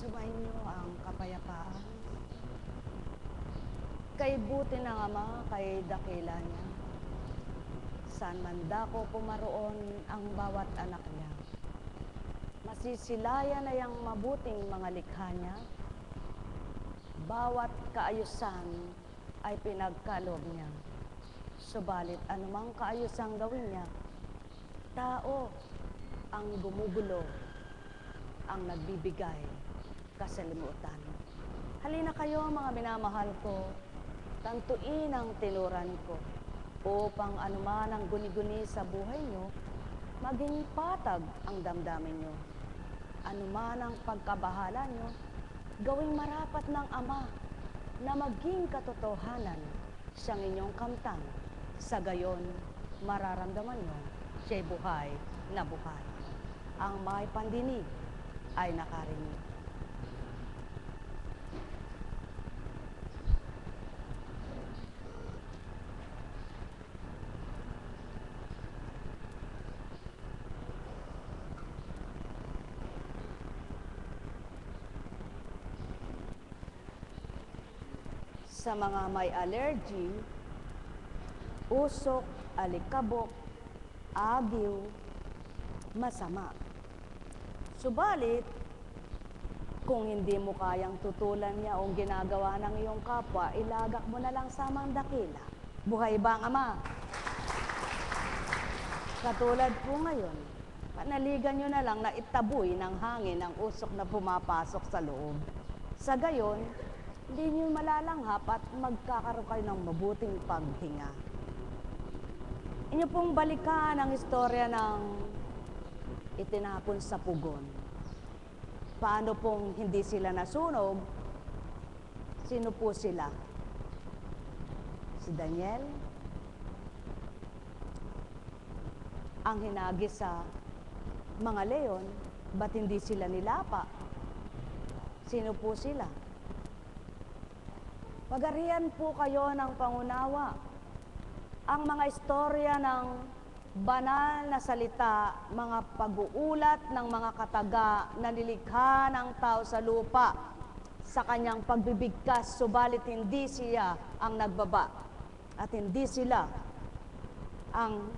Sumainyo ang kapayapaan. Kay buti ng Ama, kay dakila niya. Saan man dako pumaroon ang bawat anak niya. Masisilayan na yang mabuting mga likha niya. Bawat kaayusan ay pinagkaloob niya. Subalit anumang kaayusang gawin niya, tao ang gumugulo, ang nagbibigay kasalimutan. Halina kayo mga minamahal ko, tantuin ang tinuran ko, upang anuman ang guni-guni sa buhay nyo, maging patag ang damdamin nyo. Anuman ang pagkabahala nyo, gawing marapat ng Ama na maging katotohanan siyang inyong kamtan. Sa gayon, mararamdaman nyo siya'y buhay na buhay. Ang may pandinig ay nakarinig. Sa mga may allergy, usok, alikabok, agiw, masama. Subalit, kung hindi mo kayang tutulan niya o ginagawa ng iyong kapwa, ilagak mo na lang sa mang dakila. Buhay ba ang Ama? Katulad po ngayon, panaligan nyo na lang na itaboy ng hangin ang usok na pumapasok sa loob. Sa gayon, hindi nyo malalanghap at magkakaroon kayo ng mabuting paghinga. Inyo pong balikan ang istorya ng itinapon sa pugon. Paano pong hindi sila nasunog? Sino po sila? Si Daniel? Ang hinagis sa mga leon, ba't hindi sila nilapa? Sino po sila? Pagarihan po kayo ng pangunawa. Ang mga istorya ng banal na salita, mga pag-uulat ng mga kataga na nilikha ng tao sa lupa sa kanyang pagbibigkas, subalit hindi siya ang nagbaba at hindi sila ang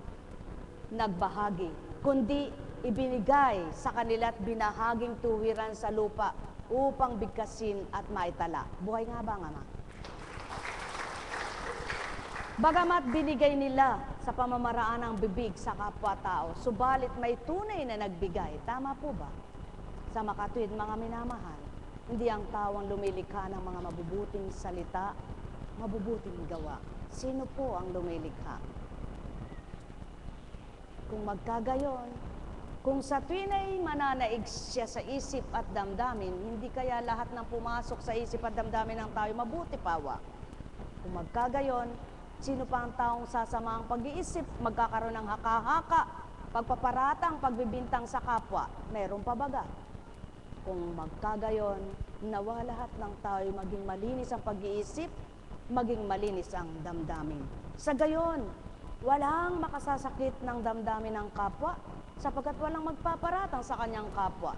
nagbahagi, kundi ibinigay sa kanila at binahaging tuwiran sa lupa upang bigkasin at maitala. Buhay nga ba, Ama? Bagamat binigay nila sa pamamaraan ng bibig sa kapwa-tao, subalit may tunay na nagbigay. Tama po ba? Sa makatuwid, mga minamahal, hindi ang tao ang lumilikha ng mga mabubuting salita, mabubuting gawa. Sino po ang lumilikha? Kung magkagayon, kung sa tuwin ay mananaig siya sa isip at damdamin, hindi kaya lahat ng pumasok sa isip at damdamin ng tao mabuti pawa. Kung magkagayon, sino pa ang taong sasama ang pag-iisip, magkakaroon ng haka-haka, pagpaparatang, pagbibintang sa kapwa? Meron pa baga? Kung magkagayon, nawa lahat ng tao ay maging malinis ang pag-iisip, maging malinis ang damdamin. Sa gayon, walang makasasakit ng damdamin ng kapwa, sapagkat walang magpaparatang sa kanyang kapwa.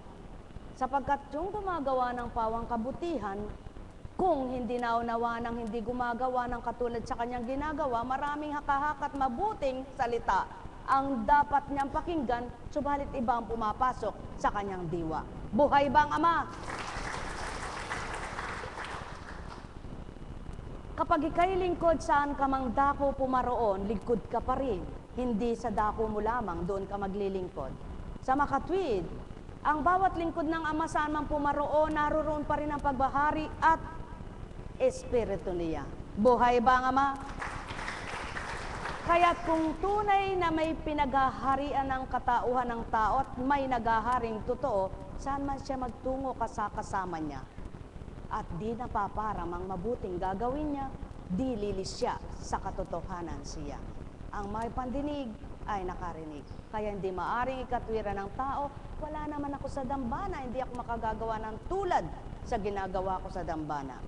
Sapagkat yung gumagawa ng pawang kabutihan, kung hindi naunawa ng hindi gumagawa ng katulad sa kanyang ginagawa, maraming haka-haka at mabuting salita ang dapat niyang pakinggan, subalit iba ang pumapasok sa kanyang diwa. Buhay bang Ama? Kapag ika'y lingkod, saan ka mang dako pumaroon, lingkod ka pa rin. Hindi sa dako mo lamang, doon ka maglilingkod. Sa makatwid, ang bawat lingkod ng Ama saan man pumaroon, naroon pa rin ang pagbahari at Espiritu niya. Buhay ba ang Ama? Kaya kung tunay na may pinaghaharian ng katauhan ng tao at may naghaharing totoo, saan man siya magtungo kasama niya. At di napaparam ang mabuting gagawin niya, di lilis siya sa katotohanan siya. Ang may pandinig ay nakarinig. Kaya hindi maaring ikatwiran ng tao, wala naman ako sa dambana, hindi ako makagagawa ng tulad sa ginagawa ko sa dambana.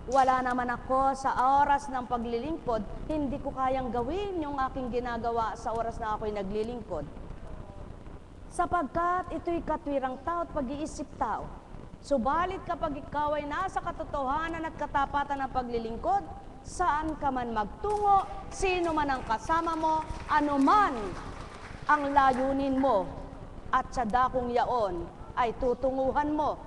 Wala naman ako sa oras ng paglilingkod, hindi ko kayang gawin yung aking ginagawa sa oras na ako'y naglilingkod. Sapagkat ito'y katwirang tao at pag-iisip tao. Subalit kapag ikaw ay nasa katotohanan at katapatan ng paglilingkod, saan ka man magtungo, sino man ang kasama mo, anuman ang layunin mo, at sa dakong yaon ay tutunguhan mo.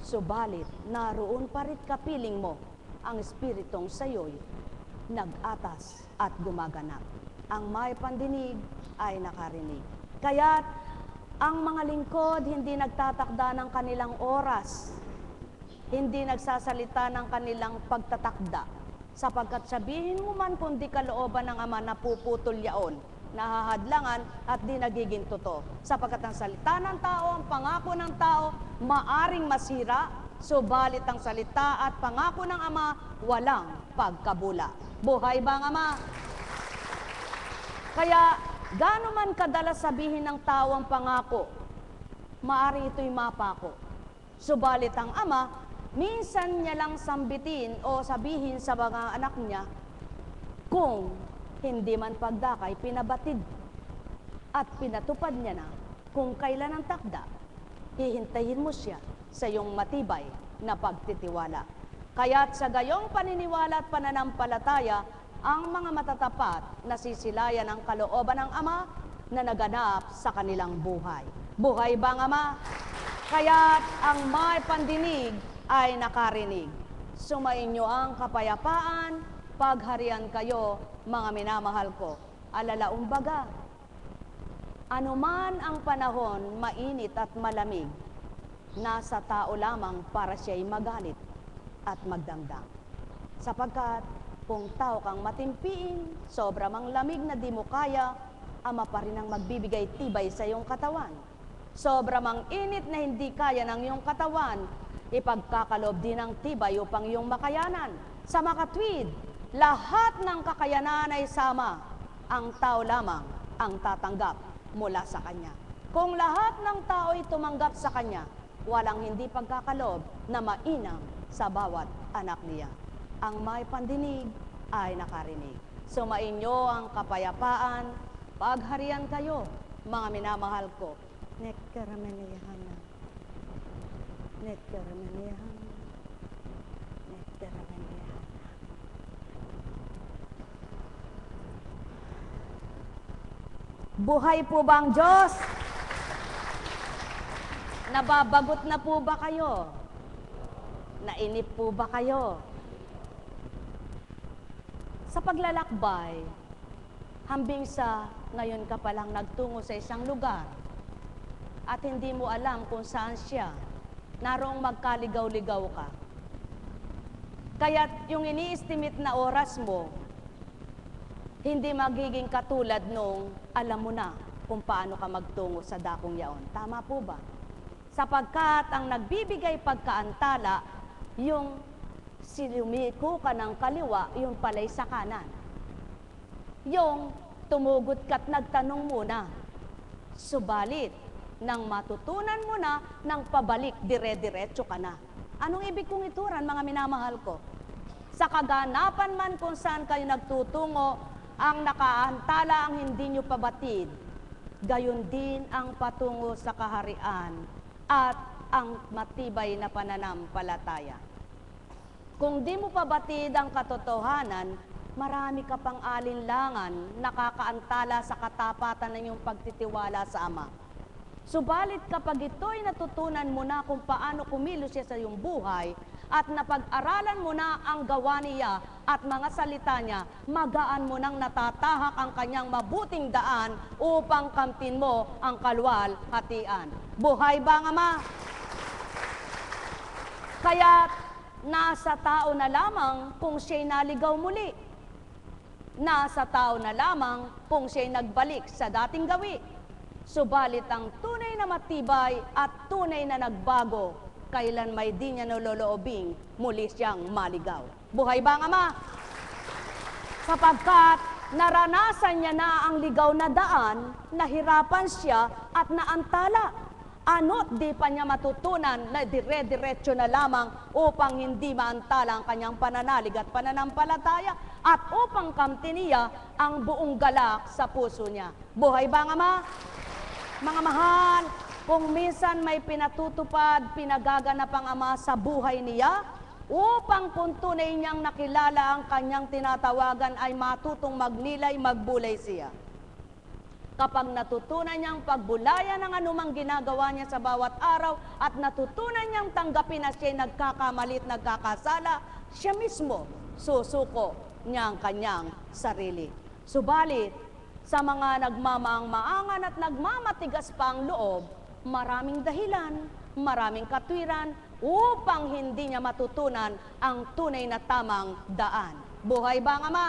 Subalit, naroon pa rin kapiling mo ang espiritong sayo'y nag-atas at gumaganap. Ang may pandinig ay nakarinig. Kaya't ang mga lingkod hindi nagtatakda ng kanilang oras, hindi nagsasalita ng kanilang pagtatakda, sapagkat sabihin mo man kung di kalooban ng Ama na puputol yaon, nahahadlangan at di nagiging totoo. Sapagkat ang salita ng tao, ang pangako ng tao, maaring masira, subalit ang salita at pangako ng Ama, walang pagkabula. Buhay ba ang Ama? Kaya, gaano man kadalas sabihin ng tao ang pangako, maaari ito'y mapako. Subalit ang Ama, minsan niya lang sambitin o sabihin sa mga anak niya, kung hindi man pagdakay, pinabatid at pinatupad niya na kung kailan ang takda, hihintayin mo siya sa iyong matibay na pagtitiwala. Kaya't sa gayong paniniwala at pananampalataya, ang mga matatapat na sisilayan ang kalooban ng Ama na naganap sa kanilang buhay. Buhay ba ang Ama? Kaya't ang may pandinig ay nakarinig. Sumainyo ang kapayapaan, pagharian kayo, mga minamahal ko. Alalaong baga, anuman ang panahon, mainit at malamig, nasa tao lamang para siya'y magalit at magdamdam. Sapagkat kung tao kang matimpiin, sobra mang lamig na di mo kaya, Ama pa rin ang magbibigay tibay sa iyong katawan. Sobra mang init na hindi kaya ng iyong katawan, ipagkakalob din ang tibay upang iyong makayanan. Sa makatwid, lahat ng kakayanan ay sama, ang tao lamang ang tatanggap mula sa Kanya. Kung lahat ng tao ay tumanggap sa Kanya, walang hindi pagkakalob na mainam sa bawat anak niya. Ang may pandinig ay nakarinig. Sumainyo ang kapayapaan, pagharian kayo, mga minamahal ko. Nekkaramaniyahan. Nekkaramaniyahan. Nekkaramaniyahan. Buhay po ba ang Diyos? Nababagot na po ba kayo? Nainip po ba kayo? Sa paglalakbay, hambing sa ngayon ka palang nagtungo sa isang lugar at hindi mo alam kung saan siya, naroong magkaligaw-ligaw ka. Kaya't yung ini-estimate na oras mo, hindi magiging katulad nung alam mo na kung paano ka magtungo sa dakong yaon. Tama po ba? Sapagkat ang nagbibigay pagkaantala, yung silumiko ka ng kaliwa, yung palay sa kanan. Yung tumugot ka't nagtanong muna. Subalit, nang matutunan mo na, nang pabalik, dire-diretso ka na. Anong ibig kong ituran, mga minamahal ko? Sa kaganapan man kung saan kayo nagtutungo, ang nakaantala ang hindi nyo pabatid, gayon din ang patungo sa kaharian at ang matibay na pananampalataya. Kung di mo pabatid ang katotohanan, marami ka pang alinlangan nakakaantala sa katapatan ng iyong pagtitiwala sa Ama. Subalit kapag ito'y natutunan mo na kung paano kumilos siya sa iyong buhay at napag-aralan mo na ang gawa niya at mga salita niya, magaan mo nang natatahak ang kanyang mabuting daan upang kamtin mo ang kalwal-hatian. Buhay ba ang Ama? Kaya nasa tao na lamang kung siya'y naligaw muli. Nasa tao na lamang kung siya'y nagbalik sa dating gawi. Subalit ang tunay na matibay at tunay na nagbago, kailan may di niya nololoobing muli siyang maligaw. Buhay ba ang Ama? Sapagkat naranasan niya na ang ligaw na daan, nahirapan siya at naantala. Ano't di pa niya matutunan na dire-diretso na lamang upang hindi maantala ang kanyang pananalig at pananampalataya at upang kamtin niya ang buong galak sa puso niya. Buhay ba ang Ama? Mga mahal, kung minsan may pinatutupad, pinagaganap ang Ama sa buhay niya, upang kung tunay niyang nakilala ang kanyang tinatawagan ay matutong magnilay, magbulay siya. Kapag natutunan niyang pagbulayan ng anumang ginagawa niya sa bawat araw at natutunan niyang tanggapin na siya'y nagkakamali at nagkakasala, siya mismo susuko niya ang kanyang sarili. Subalit, sa mga nagmamaang-maangan at nagmamatigas pa ang loob, maraming dahilan, maraming katwiran upang hindi niya matutunan ang tunay na tamang daan. Buhay ba ang Ama?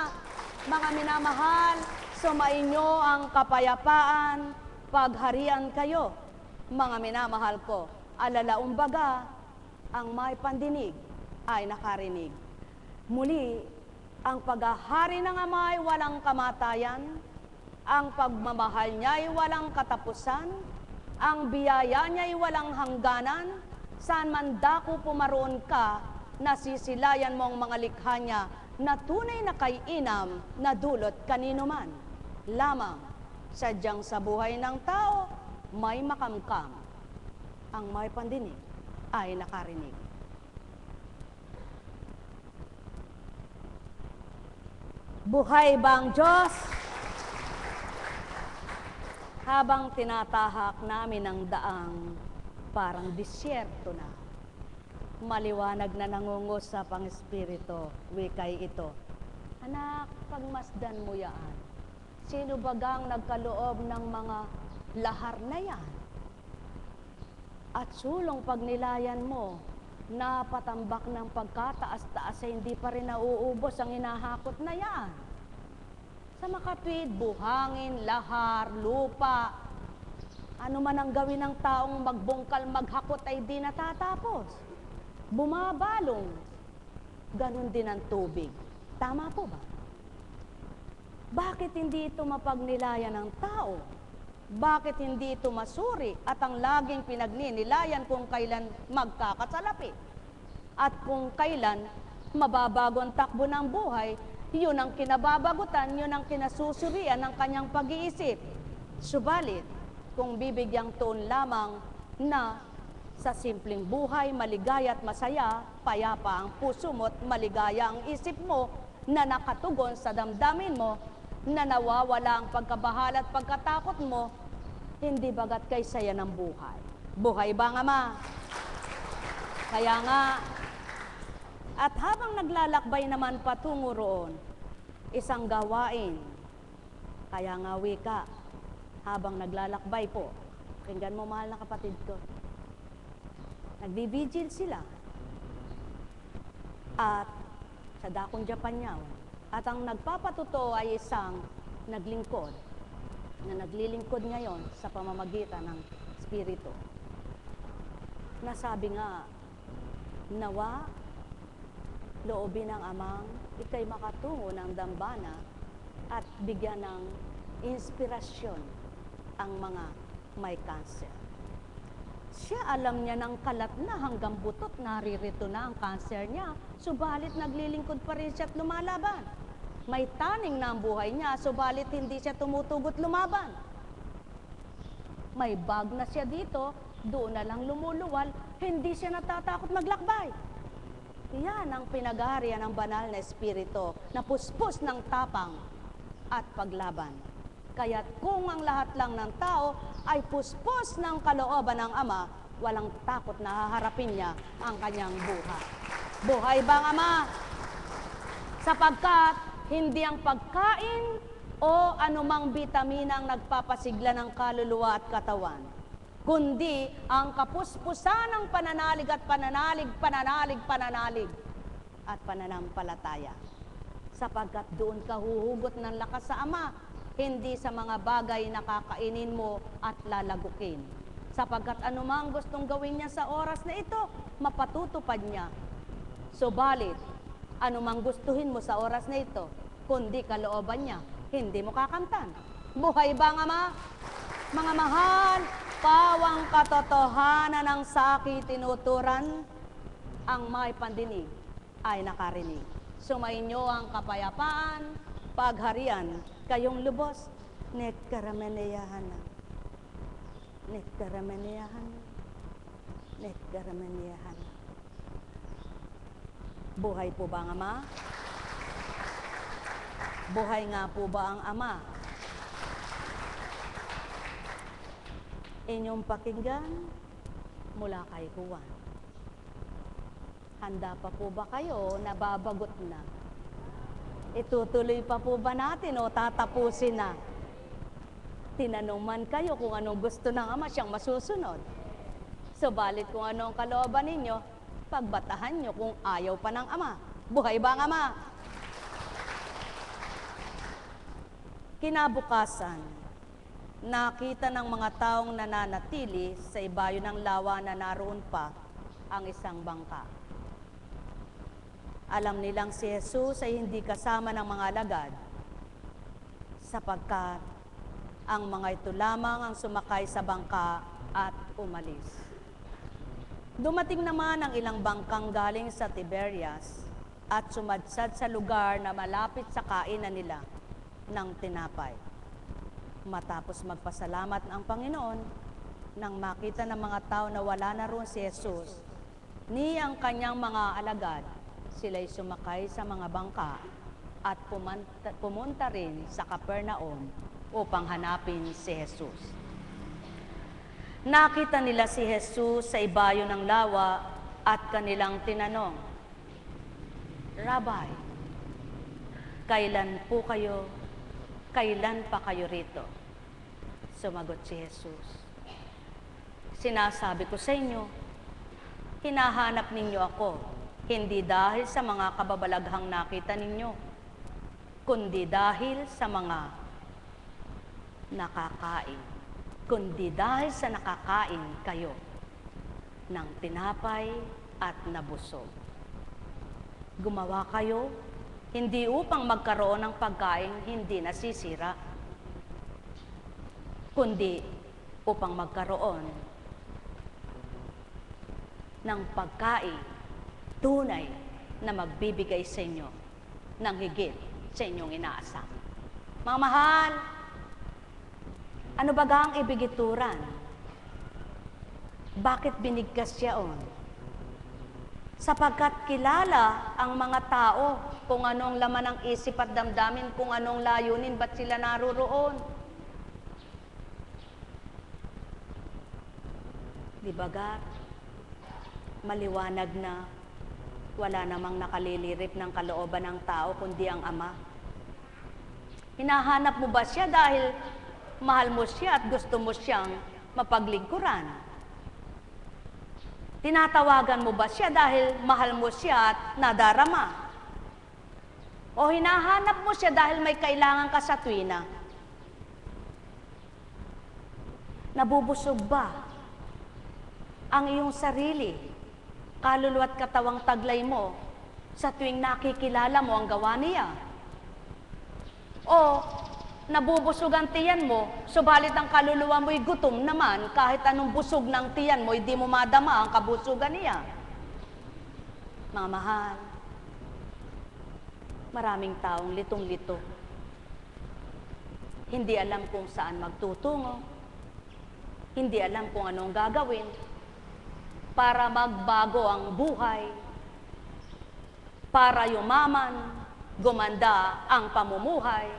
Mga minamahal, sumainyo ang kapayapaan, pagharian kayo. Mga minamahal ko, alalaumbaga, ang may pandinig ay nakarinig. Muli, ang paghahari ng Ama ay walang kamatayan, ang pagmamahal niya ay walang katapusan, ang biyaya niya ay walang hangganan, saan man dako pumaroon ka, nasisilayan mo ang mga likha niya, na tunay na kay-inam na dulot kanino man. Lamang, sadyang sa buhay ng tao, may makamkam. Ang may pandinig ay nakarinig. Buhay bang Diyos? Habang tinatahak namin ang daang parang disyerto na, maliwanag na nangungos sa pang-espiritu, wikay ito, anak, pagmasdan mo yan. Sino bagang nagkaloob ng mga lahar na yan? At sulong pagnilayan mo, napatambak ng pagkataas-taas ay hindi pa rin nauubos ang hinahakot na yan. Sa makatwid, buhangin, lahar, lupa, ano man ang gawin ng taong magbungkal, maghakot ay di natatapos. Bumabalong, ganun din ang tubig. Tama po ba? Bakit hindi ito mapagnilayan ng tao? Bakit hindi ito masuri at ang laging pinagninilayan kung kailan magkakasalapi? At kung kailan mababago ang takbo ng buhay, yun ang kinababagutan, yun ang kinasusurian ng kanyang pag-iisip. Subalit, kung bibigyang tuon lamang na sa simpleng buhay, maligaya at masaya, payapa ang puso mo at maligaya ang isip mo na nakatugon sa damdamin mo, na nawawala ang pagkabahala at pagkatakot mo, hindi bagat kay saya ng buhay. Buhay ba nga, Ma? Kaya nga, at habang naglalakbay naman patungo roon, isang gawain, kaya nga wika, habang naglalakbay po, pakinggan mo mahal na kapatid ko, nagbibigil sila at sa dakong Japanyaw, at ang nagpapatuto ay isang naglingkod na naglilingkod ngayon sa pamamagitan ng Espiritu. Nasabi nga, nawa loobin ng Amang ikay makatungo ng dambana at bigyan ng inspirasyon ang mga may kanser. Siya alam niya ng kalat na hanggang butot, naririto na ang kanser niya. Subalit naglilingkod pa rin siya at lumalaban. May taning na ang buhay niya, subalit hindi siya tumutugot lumaban. May bag na siya dito, doon na lang lumuluwal, hindi siya natatakot maglakbay. Yan ang pinag-aarian ng banal na espiritu, na puspos ng tapang at paglaban. Kaya't kung ang lahat lang ng tao ay puspos ng kalooban ng Ama, walang takot na haharapin niya ang kanyang buhay. Buhay bang Ama? Sapagkat hindi ang pagkain o anumang bitamina ang nagpapasigla ng kaluluwa at katawan, kundi ang kapuspusan ng pananalig at pananalig, pananalig, pananalig at pananampalataya. Sapagkat doon ka huhugot ng lakas sa Ama, hindi sa mga bagay na kakainin mo at lalagukin. Sapagkat anumang gustong gawin niya sa oras na ito, mapatutupad niya. Subalit, anumang gustuhin mo sa oras na ito, kundi kalooban niya, hindi mo kakamtan. Buhay ba nga, Ma? Mga mahal, pawang katotohanan ng saki tinuturan, ang may pandinig ay nakarinig. Sumainyo ang kapayapaan, pagharian, kayong lubos, nekaramanayahana. Nekaramaniyahan. Nekaramaniyahan. Buhay po ba ang Ama? Buhay nga po ba ang Ama? Inyong pakinggan mula kay Juan. Handa pa po ba kayo? Nababagot na. Itutuloy pa po ba natin o tatapusin na? Tinanong man kayo kung anong gusto ng Ama, siyang masusunod. Subalit kung anong kalooban ninyo, pagbatahan nyo kung ayaw pa ng Ama. Buhay ba ang Ama? Kinabukasan, nakita ng mga taong nananatili sa ibayo ng lawa na naroon pa ang isang bangka. Alam nilang si Jesus ay hindi kasama ng mga alagad, sapagkat ang mga ito lamang ang sumakay sa bangka at umalis. Dumating naman ang ilang bangkang galing sa Tiberias at sumadsad sa lugar na malapit sa kainan nila ng tinapay. Matapos magpasalamat ang Panginoon, nang makita ng mga tao na wala na roon si Jesus, ni ang kanyang mga alagad, sila'y sumakay sa mga bangka at pumunta rin sa Capernaum upang hanapin si Jesus. Nakita nila si Jesus sa ibayo ng lawa at kanilang tinanong, Rabbi, kailan pa kayo rito? Sumagot si Jesus, sinasabi ko sa inyo, hinahanap ninyo ako, hindi dahil sa mga kababalaghang nakita ninyo, kundi dahil sa mga nakakain. Kundi dahil sa nakakain kayo ng tinapay at nabusog. Gumawa kayo, hindi upang magkaroon ng pagkain hindi nasisira, kundi upang magkaroon ng pagkain tunay na magbibigay sa inyo ng higit sa inyong inaasam. Mga mahal, ano ba ang ibigituran? Bakit binigkas siyaon? Sapagkat kilala ang mga tao kung anong laman ng isip at damdamin, kung anong layunin, ba't sila naroroon. Di ba ga? Maliwanag na wala namang nakalilirip ng kalooban ng tao kundi ang Ama. Hinahanap mo ba siya dahil mahal mo siya at gusto mo siyang mapaglingkuran? Tinatawagan mo ba siya dahil mahal mo siya at nadarama? O hinahanap mo siya dahil may kailangan ka sa tuwina? Nabubusog ba ang iyong sarili, kaluluwa at katawang taglay mo sa tuwing nakikilala mo ang gawa niya? O nabubusog ang tiyan mo, subalit ang kaluluwa mo'y gutom naman, kahit anong busog ng tiyan mo, hindi mo madama ang kabusugan niya. Mga mahal, maraming taong litong-lito. Hindi alam kung saan magtutungo, hindi alam kung anong gagawin para magbago ang buhay, para yumaman, gumanda ang pamumuhay,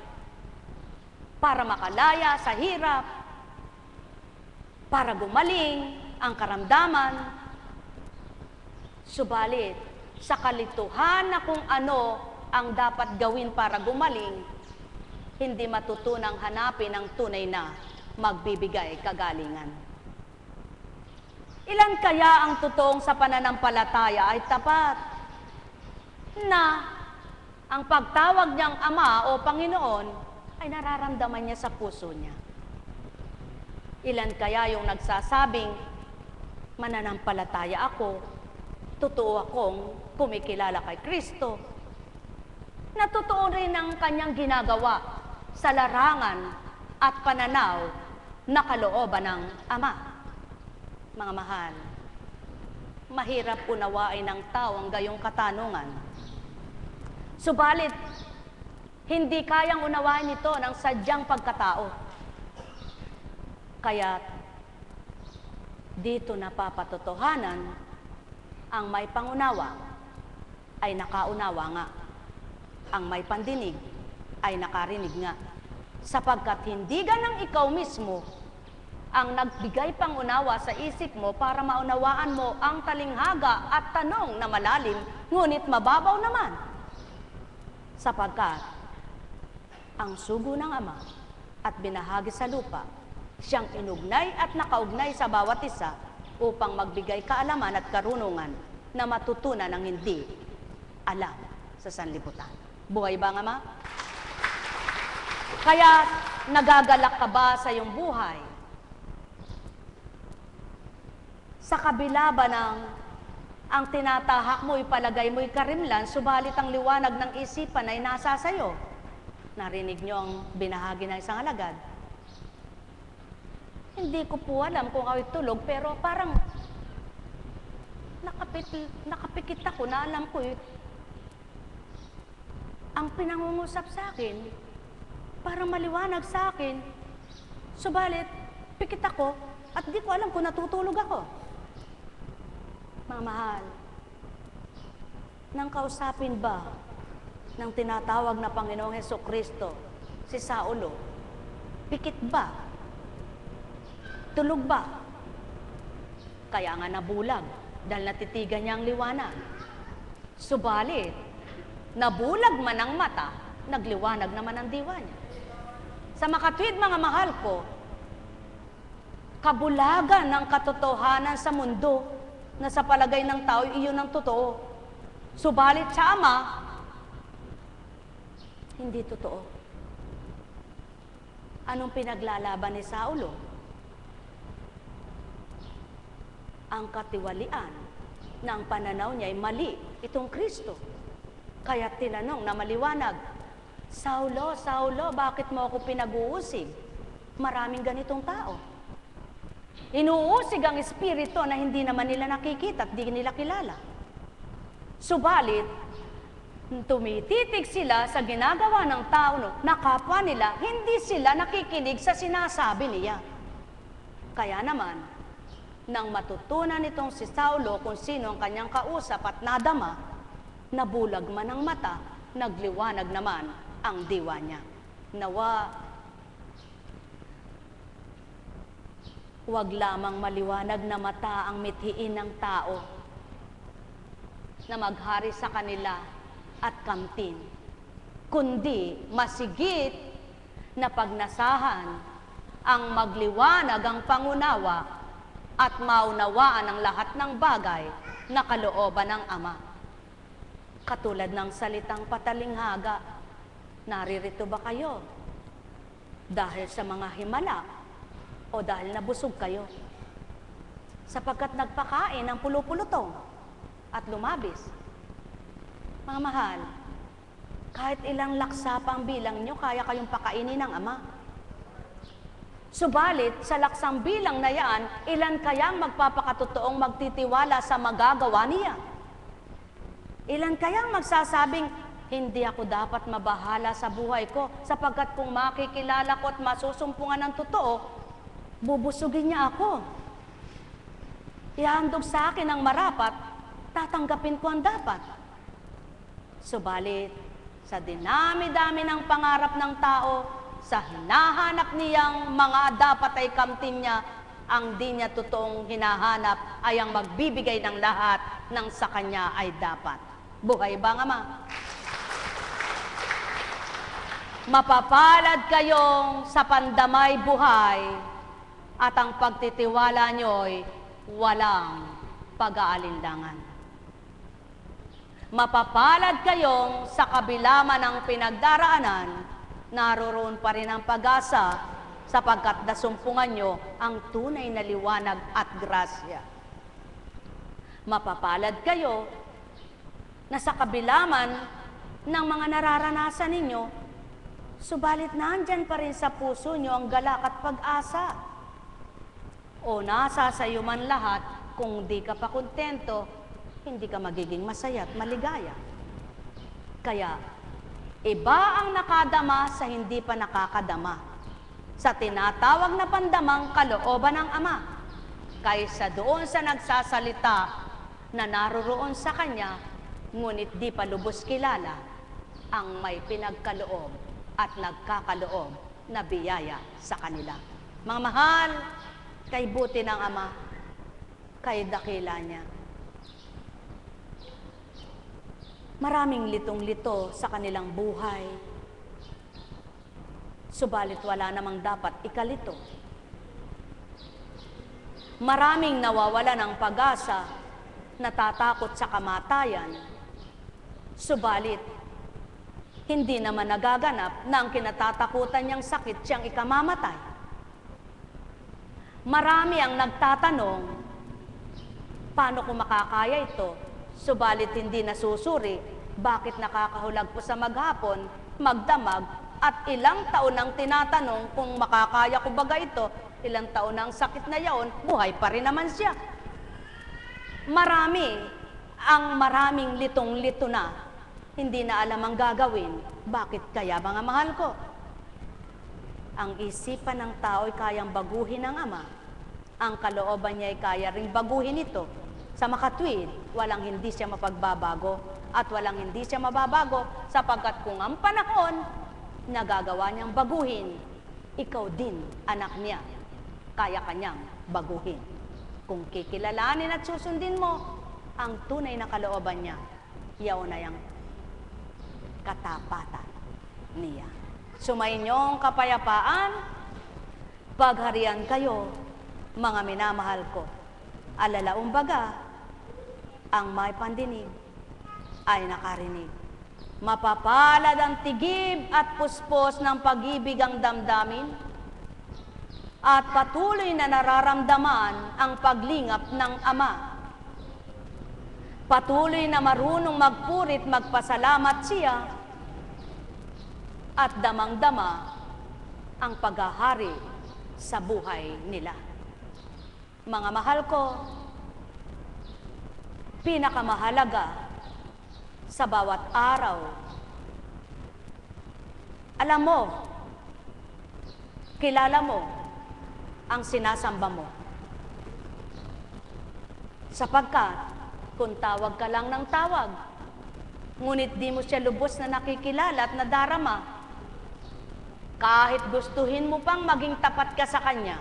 para makalaya sa hirap, para gumaling ang karamdaman. Subalit, sa kalituhan na kung ano ang dapat gawin para gumaling, hindi matutunang hanapin ang tunay na magbibigay kagalingan. Ilan kaya ang totoong sa pananampalataya ay tapat na ang pagtawag niyang Ama o Panginoon ay nararamdaman niya sa puso niya? Ilan kaya yung nagsasabing, mananampalataya ako, totoo akong kumikilala kay Kristo, na totoo rin ang kanyang ginagawa sa larangan at pananaw na kalooban ng Ama? Mga mahal, mahirap unawain ng tao ang gayong katanungan. Subalit, hindi kayang unawain ito ng sadyang pagkatao. Kaya Dito napapatotohanan ang may pangunawa ay nakaunawa nga. Ang may pandinig ay nakarinig nga. Sapagkat hindi ganang ikaw mismo ang nagbigay pangunawa sa isip mo para maunawaan mo ang talinghaga at tanong na malalim, ngunit mababaw naman. Sapagkat ang sugo ng Ama at binahagi sa lupa, siyang inugnay at nakaugnay sa bawat isa upang magbigay kaalaman at karunungan na matutunan ng hindi alam sa sanlibutan. Buhay ba nga, Ama? Kaya nagagalak ka ba sa iyong buhay? Sa kabila ba ng ang tinatahak mo, ipalagay mo karimlan, subalit ang liwanag ng isipan ay nasa sayo? Narinig niyo ang binahagi ng isang alagad. Hindi ko po alam kung ako'y tulog, pero parang nakapikit ako na alam ko ang pinangungusap sa akin, parang maliwanag sa akin. Subalit, pikit ako at di ko alam kung natutulog ako. Mga mahal, nang kausapin ba ng tinatawag na Panginoong Hesukristo si Saulo, pikit ba? Tulog ba? Kaya nga nabulag dahil natitigan niya ang liwanag. Subalit, nabulag man ang mata, nagliwanag naman ang diwa niya. Sa makatwid, mga mahal ko, kabulagan ng katotohanan sa mundo na sa palagay ng tao, iyon ang totoo. Subalit sa Ama, hindi totoo. Anong pinaglalaban ni Saulo? Ang katiwalian na ang pananaw niya ay mali, itong Kristo. Kaya tinanong na maliwanag, Saulo, Saulo, bakit mo ako pinag-uusig? Maraming ganitong tao. Inuusig ang espiritu na hindi naman nila nakikita at di nila kilala. Subalit, tumititig sila sa ginagawa ng tao na kapwa nila, hindi sila nakikinig sa sinasabi niya. Kaya naman, nang matutunan nitong si Saulo kung sino ang kanyang kausap at nadama, nabulag man ang mata, nagliwanag naman ang diwa niya. Nawa, huwag lamang maliwanag na mata ang mithiin ng tao na maghari sa kanila at kamtin, kundi masigit na pagnasahan ang magliwanag ang pangunawa at maunawaan ang lahat ng bagay na kalooban ng Ama. Katulad ng salitang patalinghaga, naririto ba kayo? Dahil sa mga himala o dahil nabusog kayo? Sapagkat nagpakain ng pulupulutong at lumabis. Mga mahal, kahit ilang laksa pa ang bilang nyo, kaya kayong pakainin ng Ama. Subalit, sa laksang bilang na yan, ilan kayang magpapakatotoong magtitiwala sa magagawa niya? Ilan kayang magsasabing, hindi ako dapat mabahala sa buhay ko, sapagkat kung makikilala ko at masusumpungan ng totoo, bubusugin niya ako. Ihandog sa akin ang marapat, tatanggapin ko ang dapat. Subalit, sa dinami-dami ng pangarap ng tao, sa hinahanap niyang mga dapat ay kamtin niya, ang di niya totoong hinahanap ay ang magbibigay ng lahat ng sa kanya ay dapat. Buhay ba nga, Ma? Mapapalad kayong sa pandamay buhay at ang pagtitiwala niyo'y walang pag-aalinlangan. Mapapalad kayong sa kabila man ng pinagdaraanan, naroroon pa rin ang pag-asa sapagkat nasumpungan nyo ang tunay na liwanag at grasya. Mapapalad kayo na sa kabila man ng mga nararanasan ninyo, subalit nandyan pa rin sa puso nyo ang galak at pag-asa. O nasa sayo man lahat, kung di ka pa kontento, hindi ka magiging masaya at maligaya. Kaya, iba ang nakadama sa hindi pa nakakadama, sa tinatawag na pandamang kalooban ng Ama. kaysa doon sa nagsasalita na naroroon sa kanya, ngunit di pa lubos kilala ang may pinagkaloob at nagkakaloob na biyaya sa kanila. Mga mahal, kay buti ng Ama, kay dakila niya. Maraming litong-lito sa kanilang buhay, subalit wala namang dapat ikalito. Maraming nawawala ng pag-asa, natatakot sa kamatayan, subalit hindi naman nagaganap na ang kinatatakutan niyang sakit siyang ikamamatay. Marami ang nagtatanong, paano ko makakaya ito? Subalit hindi nasusuri, bakit nakakahulag po sa maghapon, magdamag, at ilang taon ang tinatanong kung makakaya ko baga ito, ilang taon na ang sakit na yaon, buhay pa rin naman siya. Maraming litong-lito na, hindi na alam ang gagawin. Bakit kaya mga mahal ko? Ang isipan ng tao ay kayang baguhin ng Ama. Ang kalooban niya ay kaya ring baguhin ito. Sa makatwid, walang hindi siya mapagbabago at walang hindi siya mababago sapagkat kung ang panahon, nagagawa niyang baguhin, ikaw din, anak niya, kaya kanyang baguhin. Kung kikilalanin at susundin mo ang tunay na kalooban niya, yaon na yang katapatan niya. Sumayinyong kapayapaan, pagharian kayo, mga minamahal ko. Alalaong baga, ang may pandinig ay nakarinig. Mapapalad ang tigib at puspos ng pag-ibig ang damdamin, at patuloy na nararamdaman ang paglingap ng Ama. Patuloy na marunong magpurit, magpasalamat siya, at damang-dama ang paghahari sa buhay nila. Mga mahal ko, pinakamahalaga sa bawat araw, alam mo, kilala mo ang sinasamba mo. Sapagkat kung tawag ka lang ng tawag, ngunit di mo siya lubos na nakikilala at nadarama, kahit gustuhin mo pang maging tapat ka sa Kanya,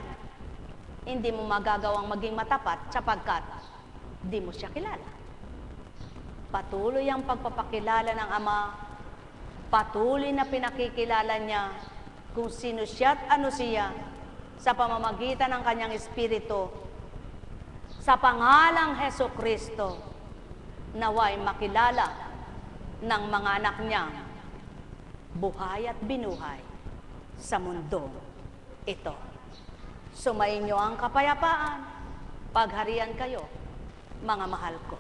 hindi mo magagawang maging matapat sapagkat di mo siya kilala. Patuloy ang pagpapakilala ng Ama, patuloy na pinakikilala niya kung sino siya at ano siya sa pamamagitan ng Kanyang Espiritu. Sa pangalang Hesukristo, naway makilala ng mga anak niya buhay at binuhay sa mundo ito. Sumainyo ang kapayapaan, pagharian kayo, mga mahal ko.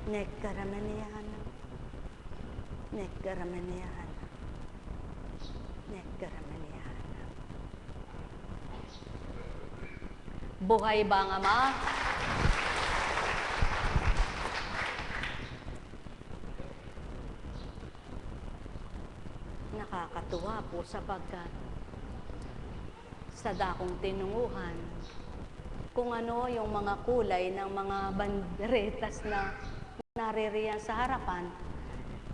Nekkaramaniana, nekkaramaniana, nekkaramaniana. Buhay ba ang Ama? Nakakatuwa po sapagkat sa dakong tinunguhan kung ano yung mga kulay ng mga banderetas na naririyan sa harapan,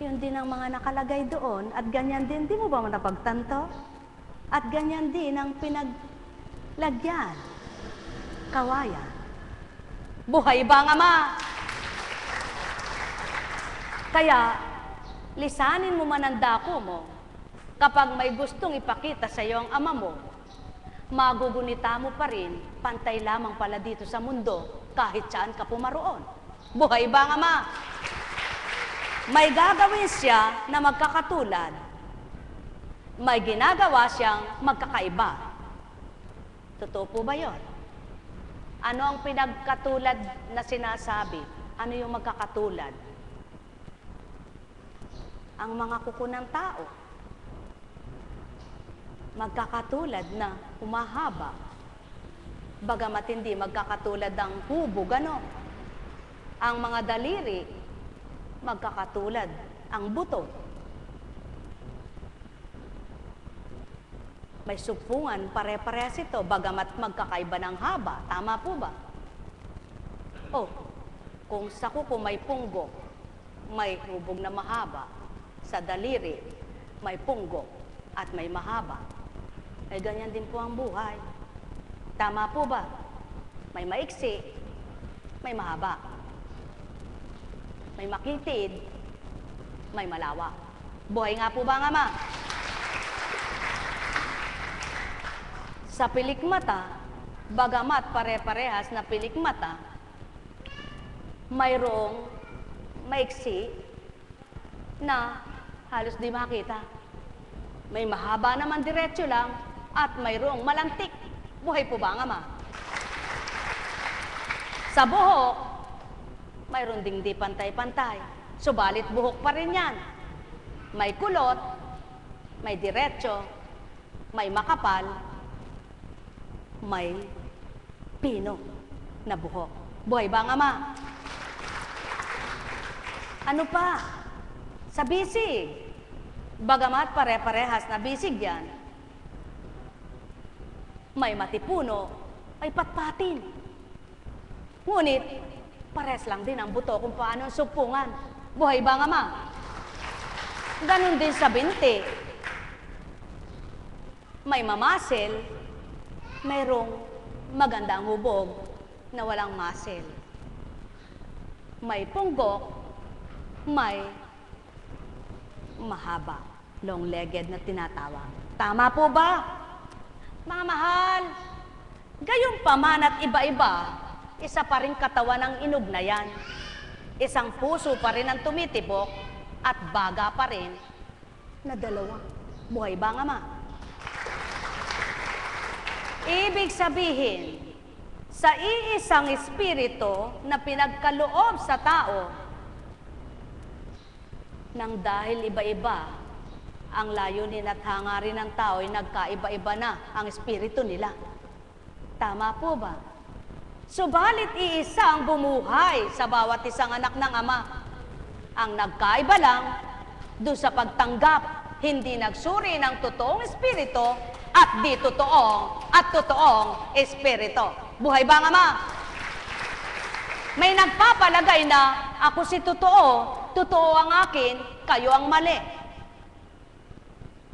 yun din ang mga nakalagay doon at ganyan din, di mo ba napagtanto? At ganyan din ang pinaglagyan, kawayan. Buhay ba ang Ama? Kaya, lisanin mo man ang dako mo, kapag may gustong ipakita sa iyo ang Ama mo, magugunita mo pa rin, pantay lamang pala dito sa mundo, kahit saan ka pumaroon. Buhay ba ang Ama? May gagawin siya na magkakatulad. May ginagawa siyang magkakaiba. Totoo po ba yun? Ano ang pinagkatulad na sinasabi? Ano yung magkakatulad? Ang mga kuko ng tao. Magkakatulad na humahaba. Bagamat hindi magkakatulad ang hubog, ano? Ang mga daliri, magkakatulad ang buto. May supungan, pare-parehas ito, bagamat magkakaiba ng haba. Tama po ba? Oh, kung sa kuko may punggo, may hubog na mahaba, sa daliri may punggo at may mahaba, ay ganyan din po ang buhay. Tama po ba? May maiksi, may mahaba. May makitid, may malawak. Buhay nga po ba ang Ama? Sa pilikmata, bagamat pare-parehas na pilikmata, mayroong maiksi na halos di makita. May mahaba naman diretso lang at mayroong malantik. Buhay po ba ang Ama? Sa buhok, mayroon ding di pantay-pantay. Subalit buhok pa rin yan. May kulot, may diretso, may makapal, may pino na buhok. Buhay ba ang Ama? Ano pa? Sa bisig. Bagamat pare-parehas na bisig yan, may matipuno, ay patpatin. Ngunit, pares lang din ang buto kung paano ang supungan. Buhay ba ang Ama? Ganon din sa binti. May mamasil, mayroong magandang hubog na walang masil. May punggok, may mahaba, long-legged na tinatawag. Tama po ba? Mga mahal, gayong paman at iba-iba, isa pa rin katawan ng inog na yan. Isang puso pa rin ang tumitibok at baga pa rin na dalawa. Buhay ba ang Ama? Ibig sabihin, sa iisang espiritu na pinagkaloob sa tao, nang dahil iba-iba ang layunin at hangarin ng tao ay nagkaiba-iba na ang espiritu nila. Tama po ba? Subalit iisa ang bumuhay sa bawat isang anak ng Ama. Ang nagkaiba lang doon sa pagtanggap, hindi nagsuri ng totoong espiritu at di totoong espiritu. Buhay ba ang Ama? May nagpapalagay na ako si totoo ang akin, kayo ang mali.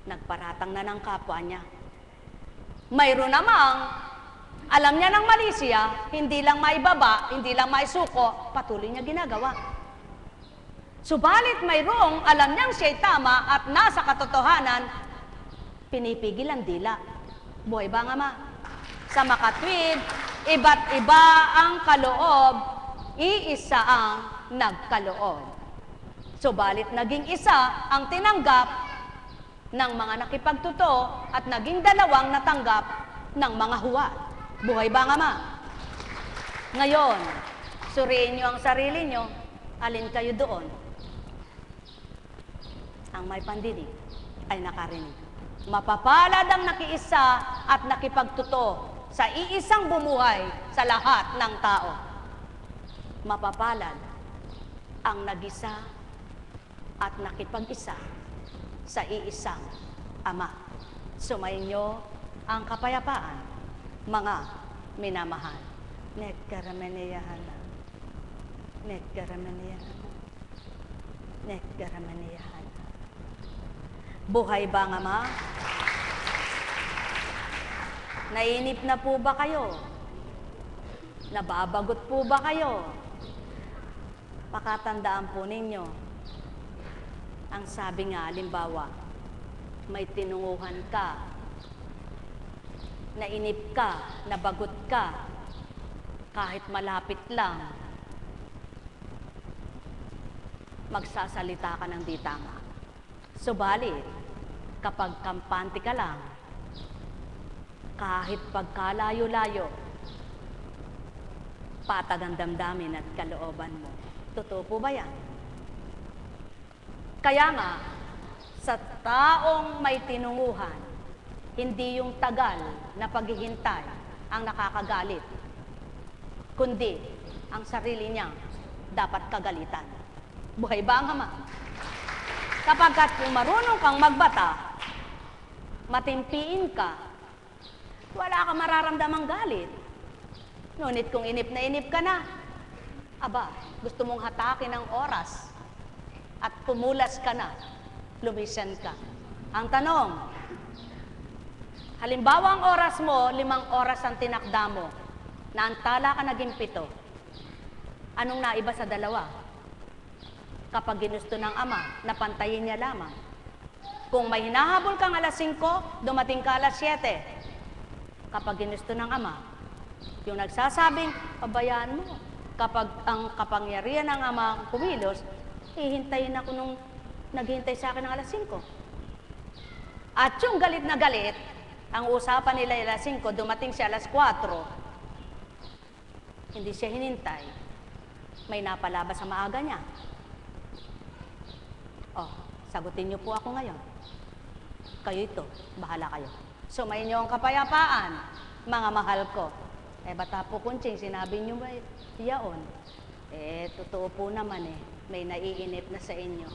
Nagparatang na ng kapwa niya. Mayroon namang, alam niya ng mali siya, hindi lang maibaba, hindi lang maisuko, patuloy niya ginagawa. Subalit mayroong alam niyang siya'y tama at nasa katotohanan, pinipigil ang dila. Buhay ba ang Ama? Sa makatwid, iba't iba ang kaloob, iisa ang nagkaloob. Subalit naging isa ang tinanggap ng mga nakipagtotoo at naging dalawang natanggap ng mga huwad. Buhay ba ang Ama? Ngayon, suriin niyo ang sarili niyo, alin kayo doon? Ang may pandinig ay nakarinig. Mapapalad ang nakiisa at nakipagtotoo sa iisang bumuhay sa lahat ng tao. Mapapalad ang nag-isa at nakipag-isa sa iisang Ama. Sumainyo ang kapayapaan, mga minamahal. Nekkaramaniyahan. Nekkaramaniyahan. Nekkaramaniyahan. Buhay ba ang Ama? Nainip na po ba kayo? Nababagot po ba kayo? Pakatandaan po ninyo, ang sabi nga, halimbawa, may tinunguhan ka, nainip ka, nabagot ka, kahit malapit lang, magsasalita ka ng di tama. Subalit, kapag kampante ka lang, kahit pagkalayo-layo, patag ang damdamin at kalooban mo. Totoo po ba yan? Kaya nga, sa taong may tinunguhan, hindi yung tagal na paghihintay ang nakakagalit, kundi ang sarili niya dapat kagalitan. Buhay ba ang Ama? Kapagkat kung marunong kang magbata, matimpiin ka, wala kang mararamdamang galit. Ngunit kung inip ka na, Aba, gusto mong hatakin ang oras at pumulas ka na, lumisan ka. Ang tanong, halimbawa ang oras mo, 5 oras ang tinakda mo, naantala ka naging 7. Anong naiba sa 2? Kapag ginusto ng Ama, napantayin niya lamang. Kung may hinahabol kang alas 5, dumating ka alas 7. Kapag ginusto ng Ama, yung nagsasabing, pabayaan mo. Kapag ang kapangyarihan ng Ama kumilos, hihintayin ako nung naghihintay sa akin ng alas 5. At yung galit na galit, ang usapan nila alas 5, dumating siya alas 4. Hindi siya hinintay. May napalabas sa maaga niya. Oh, sagutin niyo po ako ngayon. Kayo ito, bahala kayo. Sumayin niyo ang kapayapaan, mga mahal ko. Bata po kunching, sinabi niyo ba yaon? Totoo po naman may naiinip na sa inyo.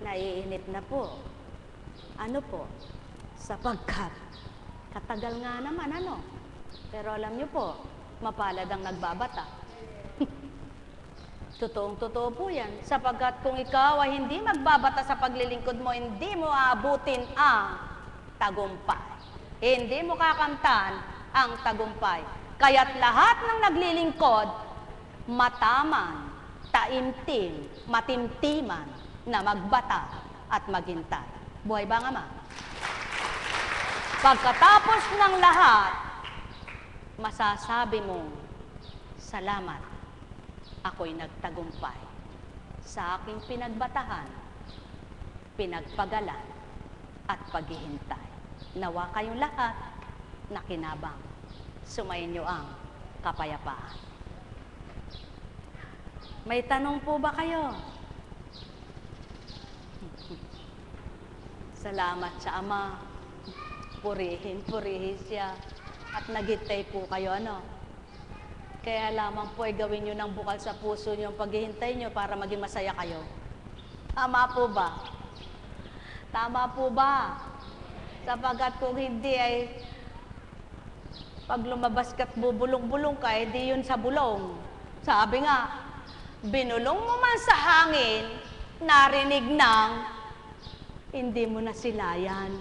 Naiinip na po. Ano po? Sapagkat, katagal nga naman, ano? Pero alam niyo po, mapalad ang nagbabata. Totoong-totoo po yan. Sapagkat kung ikaw ay hindi magbabata sa paglilingkod mo, hindi mo aabutin ang tagumpay. Hindi mo kakamtan ang tagumpay. Kaya't lahat ng naglilingkod, mataman, taimtim, matimtiman, na magbata at maghintay. Buhay ba ang Ama? Pagkatapos ng lahat, masasabi mong, salamat, ako'y nagtagumpay sa aking pinagbatahan, pinagpagalan, at paghihintay. Nawa kayong lahat nakinabang. Sumayin niyo ang kapayapaan. May tanong po ba kayo? Salamat sa Ama. Purihin siya. At naghintay po kayo, ano? Kaya lamang po ay gawin nyo ng bukal sa puso nyo ang paghihintay nyo para maging masaya kayo. Tama po ba? Tama po ba? Sapagkat kung hindi ay pag lumabas ka't bubulong-bulong ka, di yun sa bulong. Sabi nga, binulong mo man sa hangin, narinig ng, hindi mo na silayan.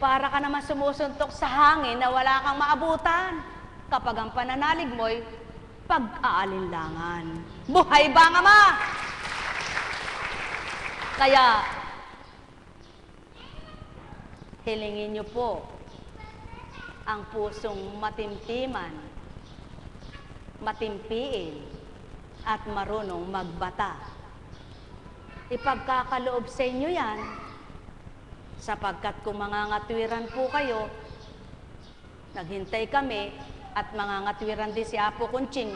Para ka naman sumusuntok sa hangin na wala kang maabutan kapag ang pananalig mo'y pag-aalinlangan. Buhay ba ang Ama? Kaya, hilingin niyo po ang pusong matimtiman, matimpiin, at marunong magbata. Ipagkakaloob sa inyo yan, sapagkat kung mangangatwiran po kayo, naghintay kami, at mangangatwiran din si Apo Kunching,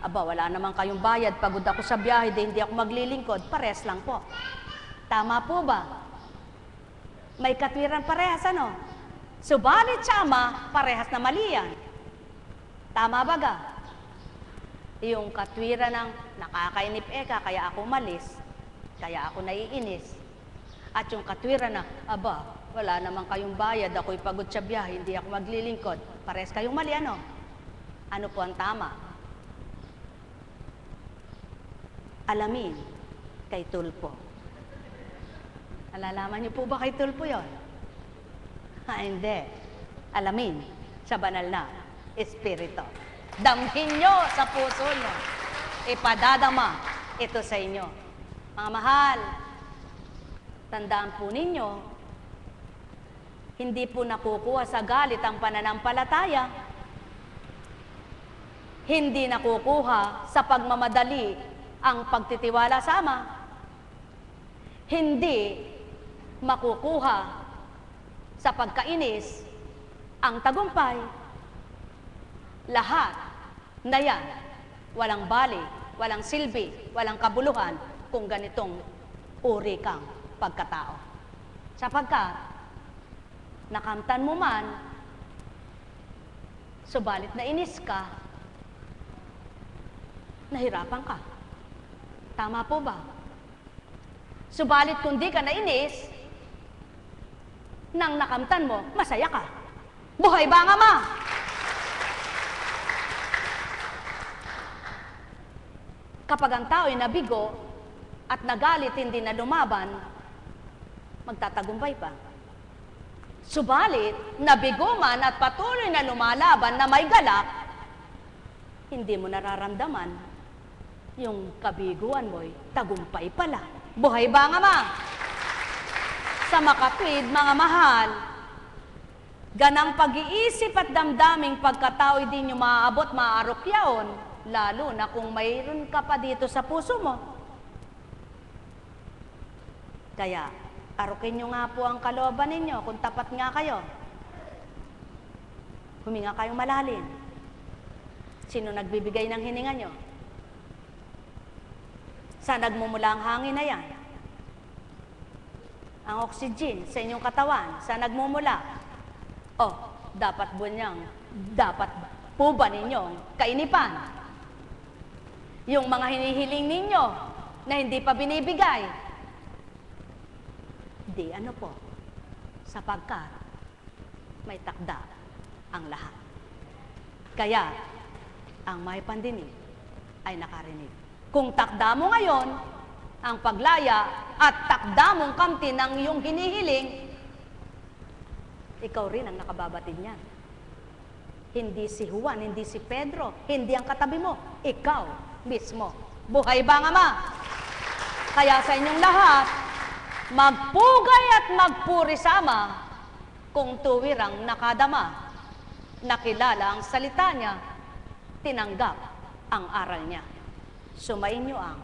aba, wala naman kayong bayad, pagod ako sa biyahe, di hindi ako maglilingkod, pares lang po. Tama po ba? May katwiran parehas, ano? Subalit sa Ama, parehas na mali yan. Tama ba ga? Yung katwiran ng nakakainip kaya ako malis, kaya ako naiinis. At yung katwiran na, aba, wala naman kayong bayad, ako'y pagod sa biyahe, hindi ako maglilingkod. Pares kayong mali, ano? Ano po ang tama? Alamin kay Tulpo. Alalaman niyo po ba kay Tulpo yun? Hindi. Alamin sa banal na Espiritu. Damhin nyo sa puso nyo. Ipadadama ito sa inyo. Mga mahal, tandaan po ninyo, hindi po nakukuha sa galit ang pananampalataya. Hindi nakukuha sa pagmamadali ang pagtitiwala sa Ama. Hindi makukuha sa pagkainis ang tagumpay. Lahat na yan, walang bali, walang silbi, walang kabuluhan kung ganitong uri kang pagkatao. Sapagkat, nakamtan mo man, subalit na inis ka, nahirapan ka. Tama po ba? Subalit kung di ka nainis, nang nakamtan mo, masaya ka. Buhay ba ang Ama? Kapag ang tao'y nabigo at nagalit hindi na lumaban, magtatagumpay pa. Subalit, nabigo man at patuloy na lumalaban na may galak, hindi mo nararamdaman yung kabiguan mo'y tagumpay pala. Buhay ba ang Ama? Sa makatwid, mga mahal, ganang pag-iisip at damdaming pagkatao'y di nyo maaabot, maaarok yaon, lalo na kung mayroon ka pa dito sa puso mo. Kaya, arukin nyo nga po ang kalooban ninyo kung tapat nga kayo. Huminga kayong malalim. Sino nagbibigay ng hininga nyo? Saan nagmumula ang hangin na yan? Ang oxygen sa inyong katawan, saan nagmumula? Dapat po ba ninyong kainipan? Yung mga hinihiling ninyo na hindi pa binibigay, di ano po, sapagkat may takda ang lahat. Kaya, ang may pandinig ay nakarinig. Kung takda mo ngayon ang paglaya at takda mong kamtin ang iyong hinihiling, ikaw rin ang nakababatid niyan. Hindi si Juan, hindi si Pedro, hindi ang katabi mo, ikaw mismo. Buhay ba ang Ama? Kaya sa inyong lahat, magpugay at magpuri sa Ama kung tuwirang nakadama, nakilala ang salita niya, tinanggap ang aral niya. Sumainyo ang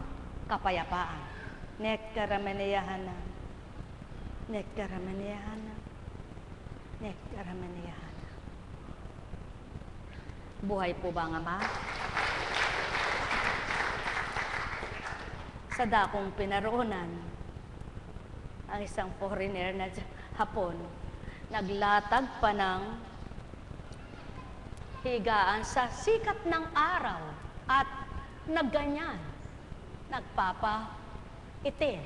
kapayapaan. Nekaramaneyahana, nekaramaneyahana, nekaramaneyahana. Buhay po ba ang Ama? Sa dakong pinaroonan, ang isang foreigner na Hapon, naglatag pa ng higaan sa sikat ng araw at nagganyan, nagpapaitim.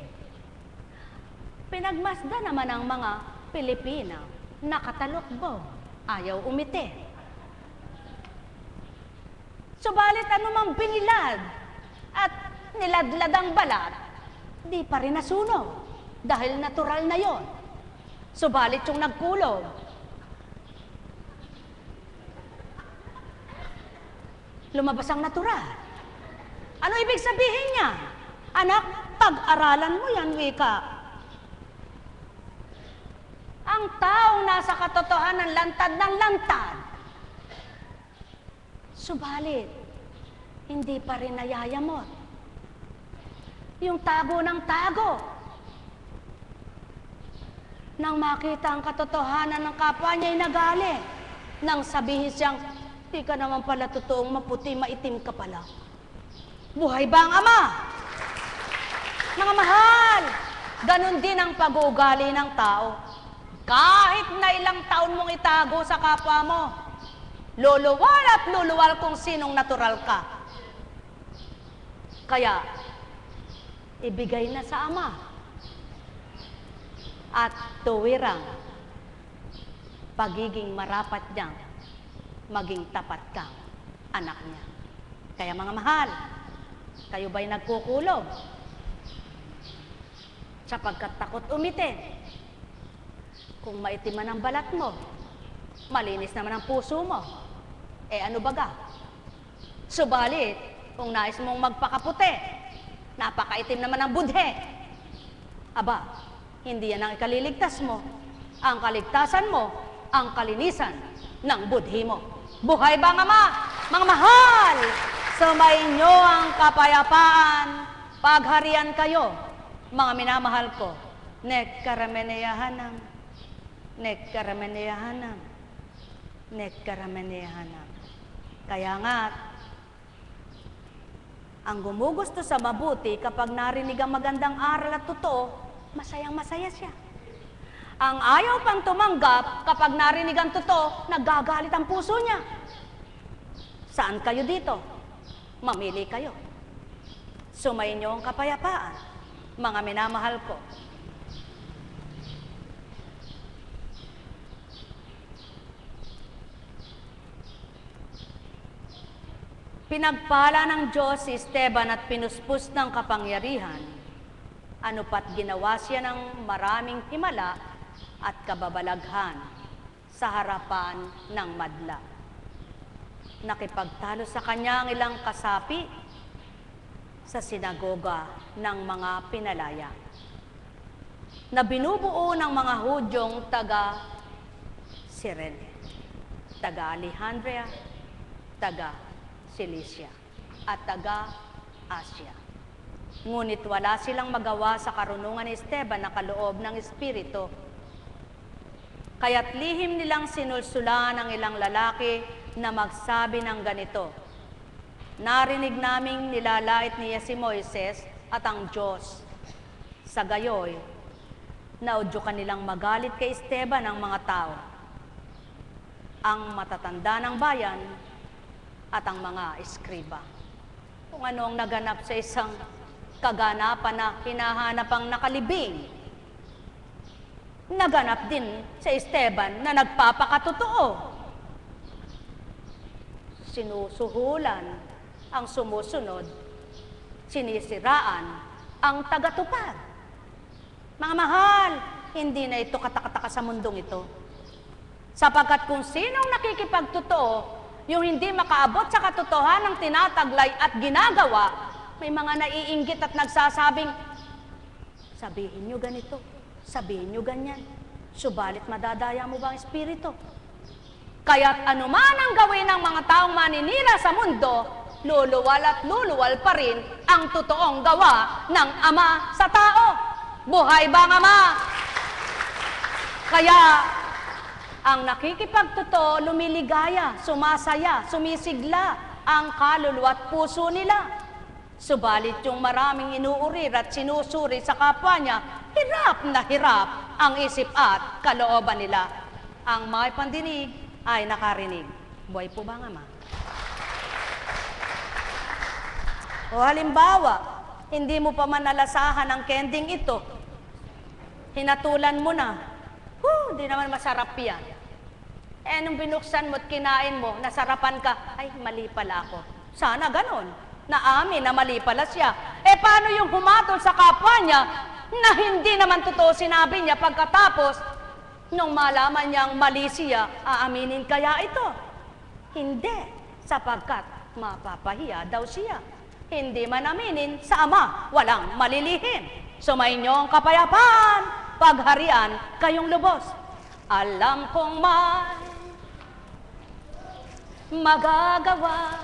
Pinagmasda naman ang mga Pilipina, nakatalokbong, ayaw umiti. Subalit anumang binilad at niladlad ang balat, di pa rin nasunog dahil natural na yon. Subalit yung nagkulog, lumabas ang natural. Ano ibig sabihin niya? Anak, pag-aralan mo yan, wika. Ang taong nasa katotohanan, lantad ng lantad. Subalit, hindi pa rin nayayamot. Yung tago ng tago. Nang makita ang katotohanan ng kapwa niya'y nagalit. Nang sabihin siyang, di ka naman pala totoong maputi, maitim ka pala. Buhay ba ang Ama? Mga mahal, ganun din ang pag-uugali ng tao. Kahit na ilang taon mong itago sa kapwa mo, luluwal at luluwal kung sinong natural ka. Kaya, ibigay na sa Ama. At tuwirang pagiging marapat niyang maging tapat kang anak niya. Kaya mga mahal, kayo ba'y nagkukulog? Sapagkat takot umitin. Kung maitim man ang balat mo, malinis naman ang puso mo, ano baga? Subalit, kung nais mong magpakaputi, napakaitim naman ang budhe. Aba, hindi yan ang ikaliligtas mo. Ang kaligtasan mo, ang kalinisan ng budhi mo. Buhay ba ang Ama? Mga mahal, sumainyo ang kapayapaan. Pagharian kayo, mga minamahal ko. Nekkarameneyahanam, nekkarameneyahanam, nekkarameneyahanam. Kaya nga, ang gumugusto sa mabuti kapag narinig ang magandang aral at totoo, masayang-masaya siya. Ang ayaw pang tumanggap kapag narinig ang totoo, nagagalit ang puso niya. Saan kayo dito? Mamili kayo. Sumainyo ang kapayapaan, mga minamahal ko. Pinagpala ng Diyos si Esteban at pinuspos ng kapangyarihan. Ano pat ginawa siya ng maraming himala at kababalaghan sa harapan ng madla. Nakipagtalo sa kanya ang ilang kasapi sa sinagoga ng mga pinalaya na binubuo ng mga Hudyong taga Cirene, taga Alejandria, taga Cilicia, at taga Asia. Ngunit wala silang magawa sa karunungan ni Esteban na kaloob ng Espiritu. Kaya't lihim nilang sinulsulan ang ilang lalaki na magsabi ng ganito, narinig naming nilalait niya si Moises at ang Diyos. Sa gayoy, naudyukan nilang magalit kay Esteban ang mga tao, ang matatanda ng bayan at ang mga eskriba. Kung ano ang naganap sa isang kaganapan na hinahanap ang nakalibing, naganap din sa Esteban na nagpapakatotoo. Sinusuhulan ang sumusunod, sinisiraan ang tagatupad. Mga mahal, hindi na ito katakataka sa mundong ito. Sapagkat kung sinong nakikipagtotoo, yung hindi makaabot sa katotohanan ng tinataglay at ginagawa, may mga naiinggit at nagsasabing, sabihin nyo ganito, sabihin nyo ganyan, subalit madadaya mo ba ang Espiritu? Kaya't anuman ang gawin ng mga taong maninira sa mundo, luluwal at luluwal pa rin ang totoong gawa ng Ama sa tao. Buhay ba ang Ama? Kaya, ang nakikipagtotoo, lumiligaya, sumasaya, sumisigla ang kaluluwa at puso nila. Subalit yung maraming inuurir at sinusuri sa kapwa niya, hirap ang isip at kalooban nila. Ang may pandinig ay nakarinig. Buhay po ba ang Ama? O halimbawa, hindi mo pa manalasahan ang kending ito, hinatulan mo na, hindi naman masarap yan. Eh, nung binuksan mo at kinain mo, nasarapan ka, ay, mali pala ako. Sana ganon, naamin na mali pala siya. Eh, paano yung humatol sa kapwa niya na hindi naman totoo sinabi niya pagkatapos, nung malaman niyang mali siya, aaminin kaya ito? Hindi, sapagkat mapapahiya daw siya. Hindi man aminin, sa Ama walang malilihim. Sumainyo ang kapayapaan, pagharian kayong lubos. Alam kong may magagawa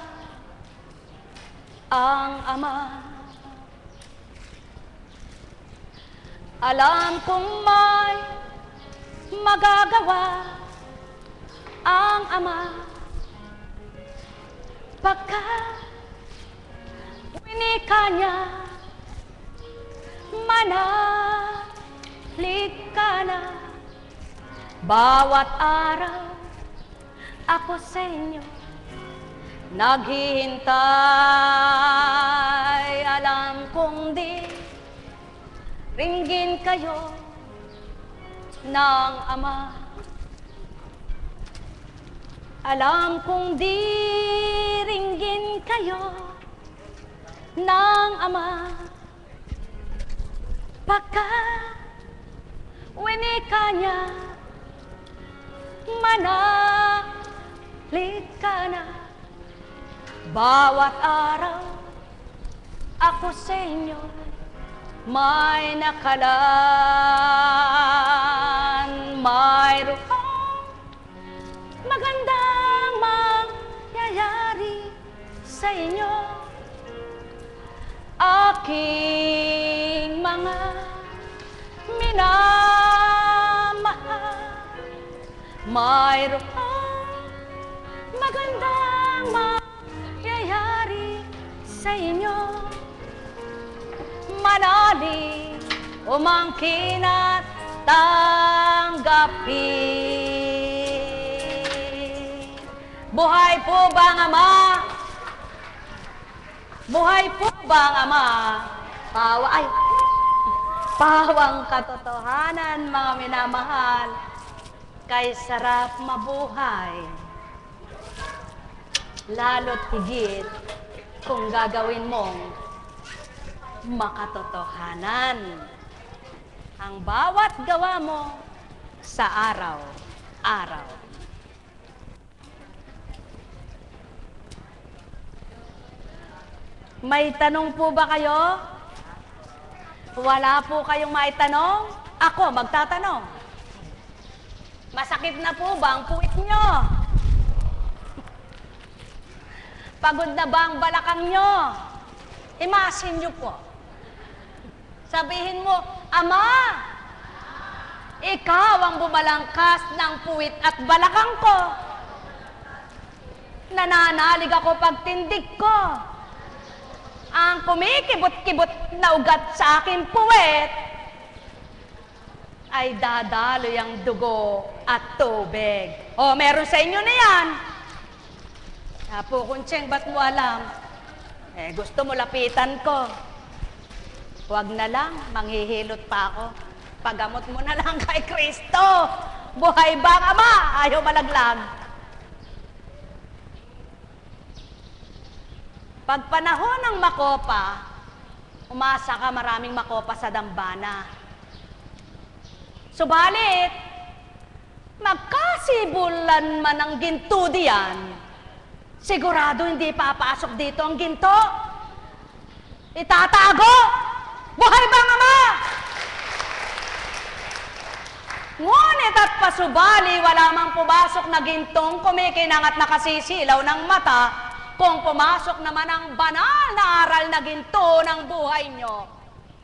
ang Ama. Alam kong may magagawa ang Ama. Pagkat winika niya, manalig ka na. Bawat araw, ako sa inyo naghihintay. Alam kong di ringgin kayo ng Ama. Alam kong di ringgin kayo ng Ama. Pagkat winika niya, manalig ka na. Bawat araw, ako sa inyo may nakalaan. Mayroong magandang mangyayari sa inyo. Aking mga minamahal, mayroong magandang mangyayari sa inyo. Manalig, umangkin at tanggapin. Buhay po ba ang Ama? Buhay po ba ang Ama? Pawang katotohanan, mga minamahal, kay sarap mabuhay, lalo't higit kung gagawin mong makatotohanan ang bawat gawa mo sa araw-araw. May tanong po ba kayo? Wala po kayong maitanong? Ako magtatanong. Masakit na po ba ang puwit nyo? Pagod na ba ang balakang nyo? Imagine nyo po. Sabihin mo, Ama, ikaw ang bumalangkas ng puwit at balakang ko. Nananalig ako pagtindig ko. Ang kumikibot-kibot na ugat sa aking puwet ay dadaloy ang dugo at tubig. O, meron sa inyo na yan. Apo, Kuntseng, ba't mo alam? Gusto mo lapitan ko. Huwag na lang, manghihilot pa ako. Pagamot mo na lang kay Kristo. Buhay bang Ama? Ayaw malaglag. Pag panahon ng makopa, umasa ka maraming makopa sa dambana. Subalit, magkasibulan man ang ginto diyan, sigurado hindi papasok dito ang ginto. Itatago! Buhay bang Ama? Ngunit at pasubali, wala mang pumasok na gintong kumikinang at nakasisilaw ng mata. Kung pumasok naman ang banal na aral na ginto ng buhay nyo,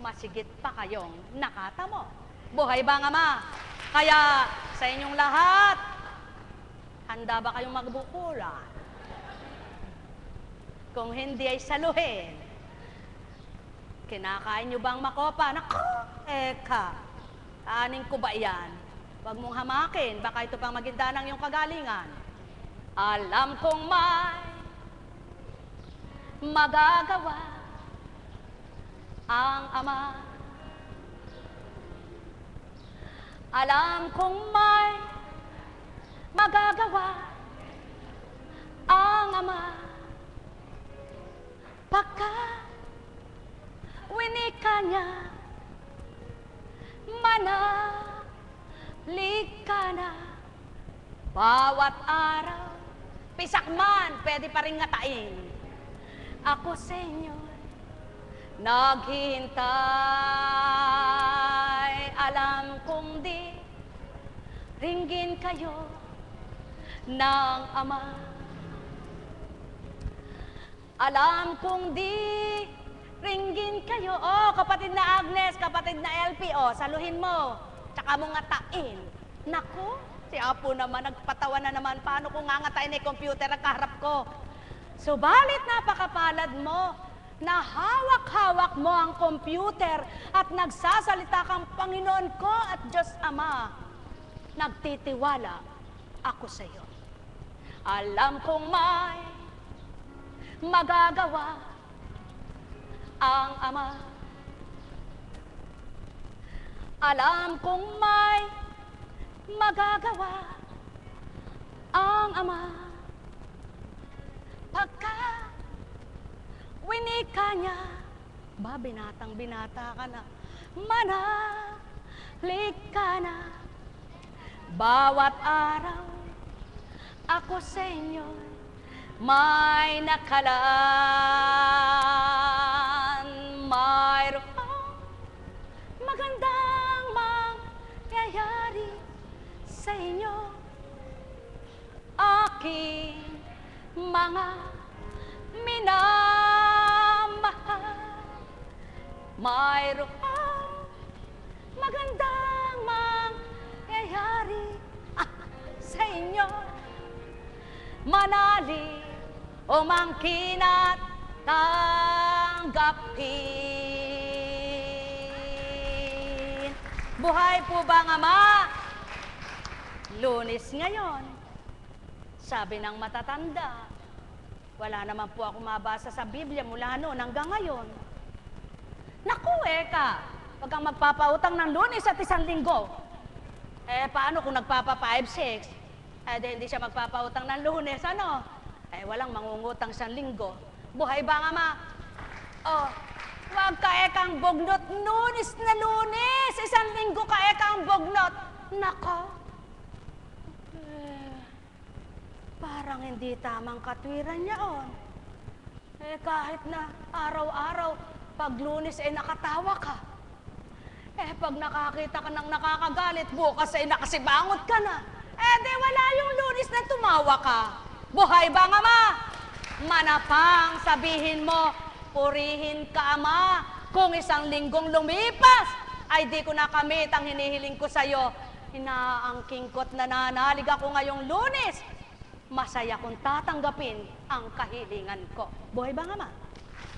masigit pa kayong nakatamo. Buhay bang Ama? Kaya sa inyong lahat, handa ba kayong magbukulan? Kung hindi ay saluhin. Kinakain nyo bang makopa? Naku, eka, aning ko ba yan? Huwag mong hamakin, baka ito pang maginda ng iyong kagalingan. Alam kong may magagawa ang Ama. Alam kong may magagawa ang Ama. Pagka winika niya, manalig ka na bawat araw. Pisak man, pwede pa rin ngatain. Ako sa inyo naghihintay. Alam kong di ringgin kayo ng Ama. Alam kong di ringgin kayo. Oh, kapatid na Agnes, kapatid na LP, oh, saluhin mo. Tsaka mo ngatain. Naku, si Apo naman, nagpatawa na naman. Paano kung ngangatain na yung computer ang kaharap ko? Subalit napakapalad mo na hawak-hawak mo ang computer at nagsasalita kang Panginoon ko at Diyos Ama. Nagtitiwala ako sa iyo. Alam kong may magagawa ang Ama. Alam kong may magagawa ang Ama. Pagka winika niya, ba, binatang-binata ka na, manalig ka na, bawat araw, ako sa inyo, may nakalaan, mayroong magandang mangyayari sa inyo, aking mga minamahal. Mayroong magandang mangyayari sa inyo. Manali o mangkinat tanggapin. Buhay po bang Ama? Lunes ngayon. Sabi ng matatanda, wala naman po ako mabasa sa Biblia mula noon hanggang ngayon. Naku, eka, pag kang magpapautang ng Lunes at isang linggo, paano kung nagpapa 5-6? Hindi siya magpapautang ng Lunes, ano? Walang mangungutang isang linggo. Buhay ba nga ma? Oh, wag ka ekang bognot. Lunes na Lunes! Isang linggo ka ekang bognot. Nako. Parang hindi tamang katwiran niya on. Kahit na araw-araw, pag Lunes ay nakatawa ka. Pag nakakita ka ng nakakagalit, bukas ay nakasibangot ka na. Di wala yung Lunes na tumawa ka. Buhay ba nga ma? Manapang sabihin mo, purihin ka ama. Kung isang linggong lumipas, ay di ko nakamit ang hinihiling ko sa'yo. Inaangking ko't nananalig ako ngayong Lunes. Masaya kung tatanggapin ang kahilingan ko. Buhay ba nga ma?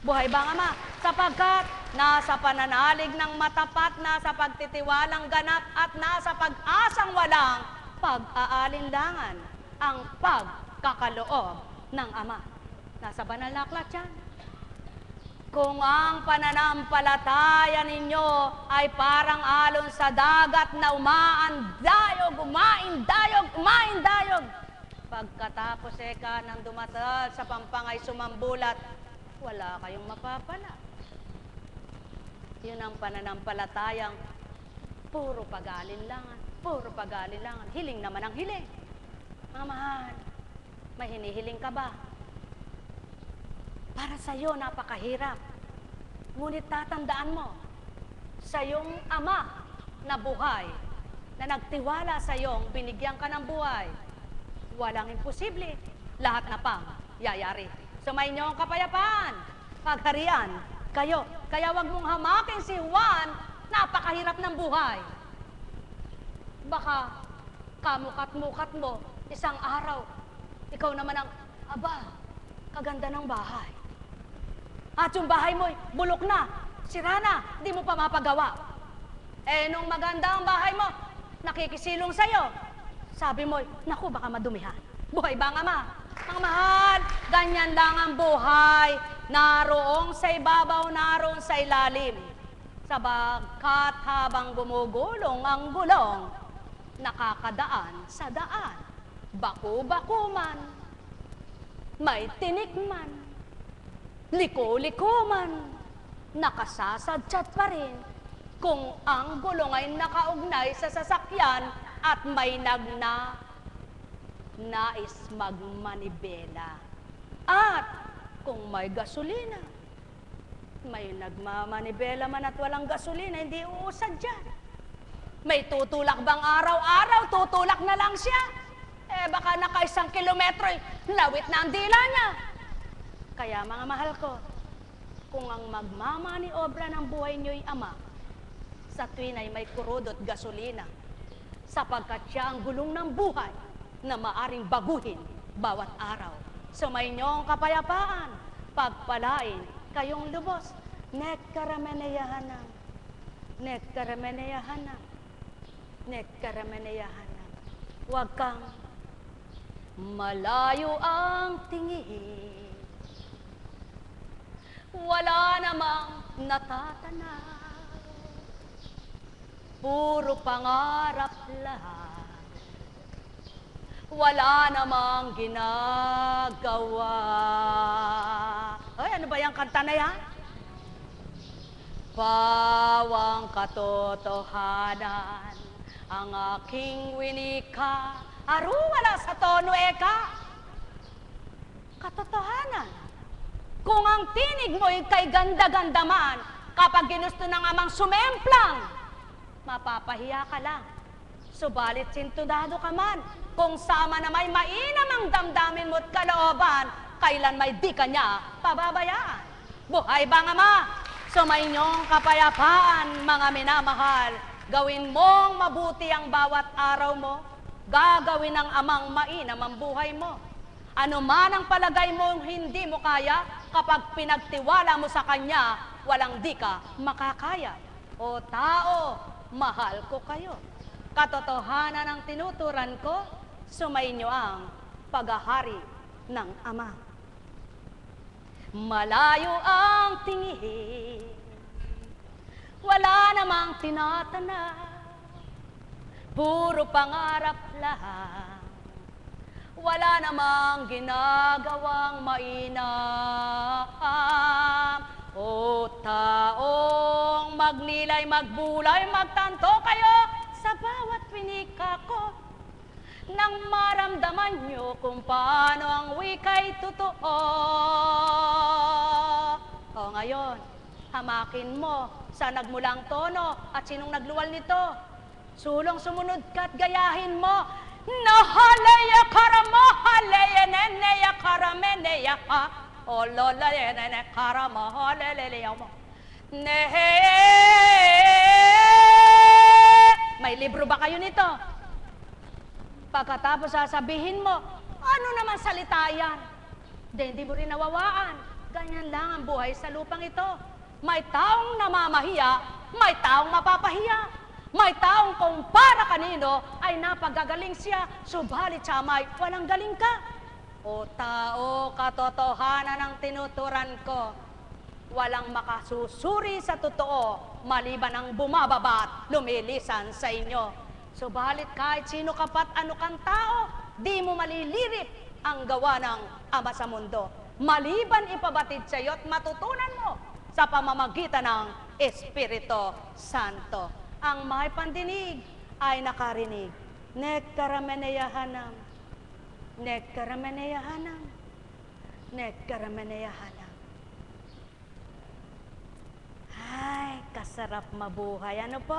Buhay ba nga ma? Sapagkat nasa pananalig ng matapat, nasa pagtitiwalang ganap at nasa pag-asang walang pag-aalinlangan ang pagkakaloob ng Ama. Nasa banal na aklat yan. Kung ang pananampalataya ninyo ay parang alon sa dagat na umaandayog, umaindayog. Pagkatapos ka ng dumatal sa pampangay sumambulat, wala kayong mapapala. Yun ang pananampalatayang puro pag-aalinlangan, hiling naman ang hiling. Mga mahal, may hinihiling ka ba? Para sa'yo, napakahirap. Ngunit tatandaan mo, sa iyong ama na buhay, na nagtiwala sa iyong binigyan ka ng buhay, walang imposible, lahat na pang yayari. Sumayin niyo ang kapayapaan, pagharian, kayo. Kaya wag mong hamakin si Juan, napakahirap ng buhay. Baka kamukat-mukat mo, isang araw, ikaw naman ang, kaganda ng bahay. At yung bahay mo, bulok na, sira na, di mo pa mapagawa. Nung maganda ang bahay mo, nakikisilong sa'yo, sabi mo, naku, baka madumihan. Buhay ba nga ma? Mga mahal, ganyan lang ang buhay. Naroong sa ibabaw, naroon sa ilalim. Sabagkat habang gumugulong ang gulong, nakakadaan sa daan. Baku-baku man, may tinikman. Liko-liko man, nakasasadyat pa rin kung ang gulong ay nakaugnay sa sasakyan at may nais magmanibela. At kung may gasolina, may nagmamanibela man at walang gasolina, hindi uusad dyan. May tutulak bang araw-araw, tutulak na lang siya. Baka naka 1 kilometro, lawit na ang dila niya. Kaya mga mahal ko, kung ang magmamaniobra ng buhay niyo'y Ama, sa tuwin ay may kurudot gasolina, sapagkat siya ang gulong ng buhay na maaring baguhin bawat araw. Sumayin niyo ang kapayapaan, pagpalain kayong lubos. Nekkarameneyahanam, nekkarameneyahanam, nekkarameneyahanam. Huwag kang malayo ang tingin. Wala namang natatanaw, puro pangarap lahat. Wala namang ginagawa. Ay, ano ba yung kanta na yan? Pawang katotohanan ang aking winika, wala sa tono eka. Katotohanan. Kung ang tinig mo'y kay ganda-ganda man, kapag ginusto ng Amang sumemplang, mapapahiya ka lang. Subalit sintunado ka man, kung sama na may mainam ang damdamin mo't kalooban, kailan may di ka niya pababayaan. Buhay ba nga ma? Sumayin niyong kapayapaan, mga minamahal. Gawin mong mabuti ang bawat araw mo, gagawin ng Amang mainam ang buhay mo. Ano man ang palagay mong hindi mo kaya, kapag pinagtiwala mo sa Kanya, walang di ka makakaya. O tao, mahal ko kayo. Katotohanan ang tinuturan ko, sumayin niyo ang paghahari ng Ama. Malayo ang tingin, wala namang tinatanaw, puro pangarap lang. wala namang ginagawang mainam. O taong magnilay, magbulay, magtanto kayo sa bawat winika ko, nang maramdaman nyo kung paano ang wika'y totoo. O ngayon, hamakin mo sa nagmulang tono at sinong nagluwal nito. Sulong sumunod ka't gayahin mo. Nahaleya karama, haleya neneya karameneya ha. O lola nene karama, haleleya mo. Nehe. May libro ba kayo nito? Pagkatapos sasabihin mo, ano naman salita yan? Hindi mo rin nawawaan. Ganyan lang ang buhay sa lupang ito. May taong namamahiya, may taong mapapahiya. May taong kung para kanino ay napagagaling siya, subalit siya may walang galing ka. O tao, katotohanan ang tinuturan ko. Walang makasusuri sa totoo, maliban ang bumababa at lumilisan sa inyo. Subalit kahit sino ka pat ano kang tao, di mo malilirip ang gawa ng Ama sa mundo. Maliban ipabatid sa iyo at matutunan mo sa pamamagitan ng Espiritu Santo. Ang may pandinig ay nakarinig. Nekkarameneyahanam. Nekkarameneyahanam. Nekkarameneyahanam. Ay, kasarap mabuhay. Ano po?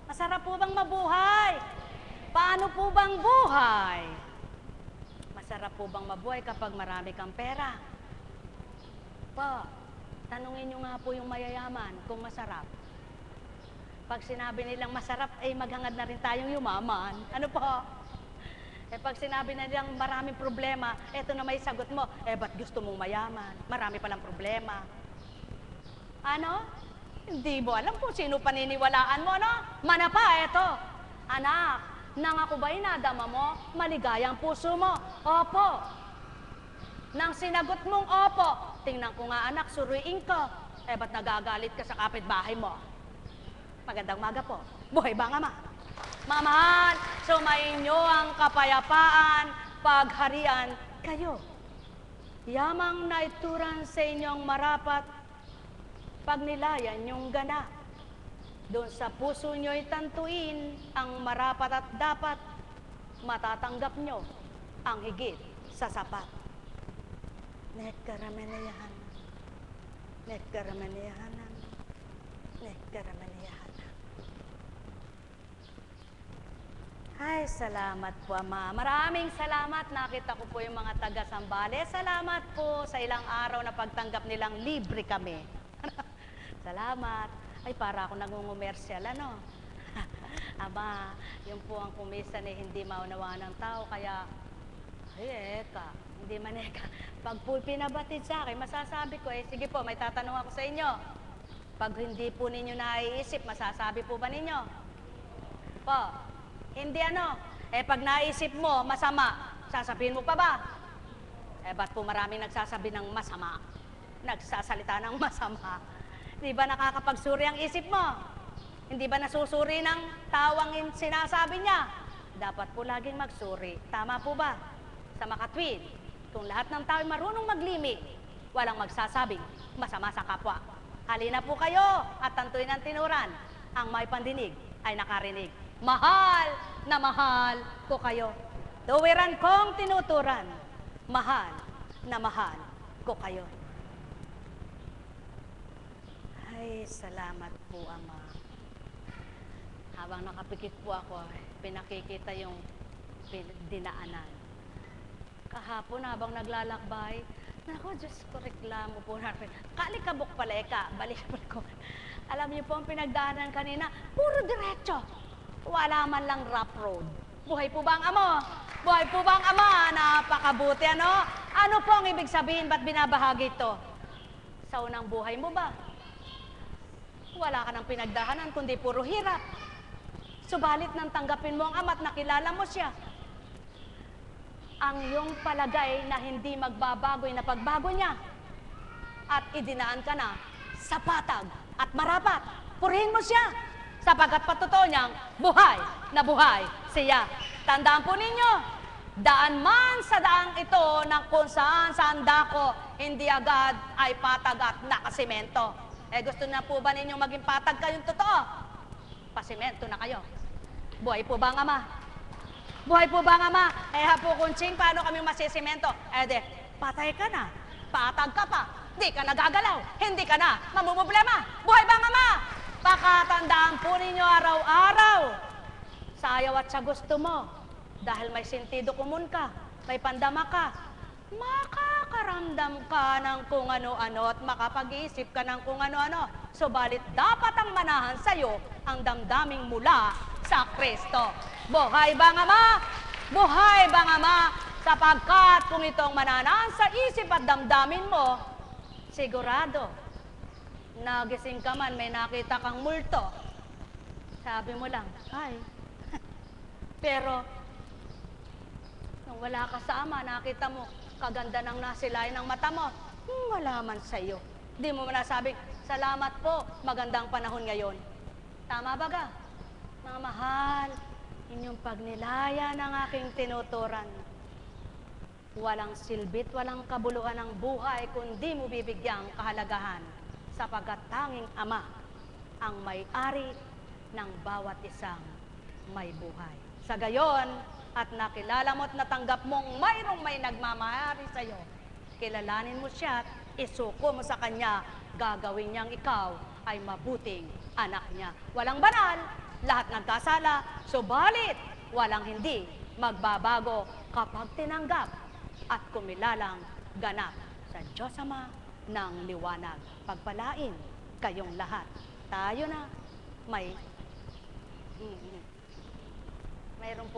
Masarap po bang mabuhay? Paano po bang buhay? Masarap po bang mabuhay kapag marami kang pera? Po, tanungin nyo nga po yung mayayaman kung masarap. Pag sinabi nilang masarap, ay maghangad na rin tayong yumaman. Ano po? Pag sinabi nilang maraming problema, eto na may sagot mo, ba't gusto mong mayaman? Marami palang problema. Ano? Hindi mo alam kung sino paniniwalaan mo, no? Manapa, eto. Anak, nang ako ba'y nadama mo, maligayang puso mo? Opo. Nang sinagot mong opo, tingnan ko nga anak, suruin ko. Ba't nagagalit ka sa kapitbahay mo? Magandang maga po. Buhay ba nga, ma? Mamahan, sumayin nyo ang kapayapaan, pagharian kayo. Yamang naituran sa inyong marapat, pagnilayan yung gana. Doon sa puso nyo'y tantuin ang marapat at dapat, matatanggap nyo ang higit sa sapat. Nekkarameneyahan. Nekkarameneyahan. Nekkarameneyahan. Ay, salamat po, Ama. Maraming salamat. Nakita ko po yung mga taga-Sambales. Salamat po sa ilang araw na pagtanggap nilang libre kami. Salamat. Ay, para ako nangungumersyal, ano? Ama, yun po ang kumisan eh, hindi maunawaan ng tao, kaya, ay, hindi man pag po pinabatid sa akin, masasabi ko, sige po, may tatanong ako sa inyo. Pag hindi po ninyo naiisip, masasabi po ba ninyo? Po, hindi ano? Pag naisip mo, masama, sasabihin mo pa ba? Ba't po maraming nagsasabi ng masama? Nagsasalita ng masama? Di ba nakakapagsuri ang isip mo? Hindi ba nasusuri ng tawang sinasabi niya? Dapat po laging magsuri. Tama po ba? Sa makatwid, kung lahat ng tao ay marunong maglimi, walang magsasabing masama sa kapwa. Halina po kayo at tantuin ang tinuran. Ang may pandinig ay nakarinig. Mahal na mahal ko kayo. Tuwiran kong tinuturan. Mahal na mahal ko kayo. Ay, salamat po, Ama. Habang nakapikit po ako, pinakikita yung dinaanan. Kahapon, habang naglalakbay, naku, Diyos ko, reklamo po natin. Kalikabok pala, balik ko. Alam niyo po ang pinagdaanan kanina, puro diretso. Wala man lang rough road. Buhay po ba ang Ama? Buhay po ba ang Ama? Napakabuti, ano? Ano po ang ibig sabihin? Ba't binabahagi ito? Sa unang buhay mo ba? Wala ka ng pinagdahanan, kundi puro hirap. Subalit nang tanggapin mo ang Ama at nakilala mo siya, ang iyong palagay na hindi magbabago ay napagbago niya. At idinaan ka na sa patag at marapat. Purihin mo siya, sapagkat patotoo niyang buhay na buhay siya. Tandaan po ninyo, Daan man sa daang ito ng kung saan dako, hindi agad ay patag at nakasimento. Gusto na po ba ninyong maging patag kayong totoo? Pasimento na kayo. Buhay po ba ang Ama? Buhay po ba ang Ama? Po kunching, paano kami masisimento? Patay ka na, patag ka pa, di ka nagagalaw, hindi ka na mamumblema. Buhay ba ang Ama? Pakatandaan po ninyo araw-araw sa ayaw at sa gusto mo. Dahil may sentido kumun ka, may pandama ka, makakaramdam ka ng kung ano-ano at makapag-iisip ka ng kung ano-ano. Subalit dapat ang manahan sa'yo ang damdaming mula sa Kristo. Buhay ba ang Ama? Buhay ba ang Ama? Sapagkat kung itong manahan sa isip at damdamin mo, sigurado, nagising ka man, may nakita kang multo. Sabi mo lang, ay, pero nung wala ka sa Ama, nakita mo, kaganda ng nasilayan ng mata mo, wala man sa iyo. Di mo nasabi, salamat po, magandang panahon ngayon. Tama ba ga? Mga mahal, inyong pagnilaya ng aking tinuturan. Walang silbit, walang kabuluhan ng buhay, kundi mo bibigyang kahalagahan, sapagkat tanging Ama ang may-ari ng bawat isang may buhay. Sa gayon, at nakilala mo at natanggap mong mayroong may nagmamahari sa iyo, kilalanin mo siya at isuko mo sa kanya, gagawin niyang ikaw ay mabuting anak niya. Walang banal, lahat nagkasala, subalit walang hindi magbabago kapag tinanggap at kumilalang ganap sa Diyos Ama ng liwanag. Pagpalain kayong lahat. Tayo na, mayroon po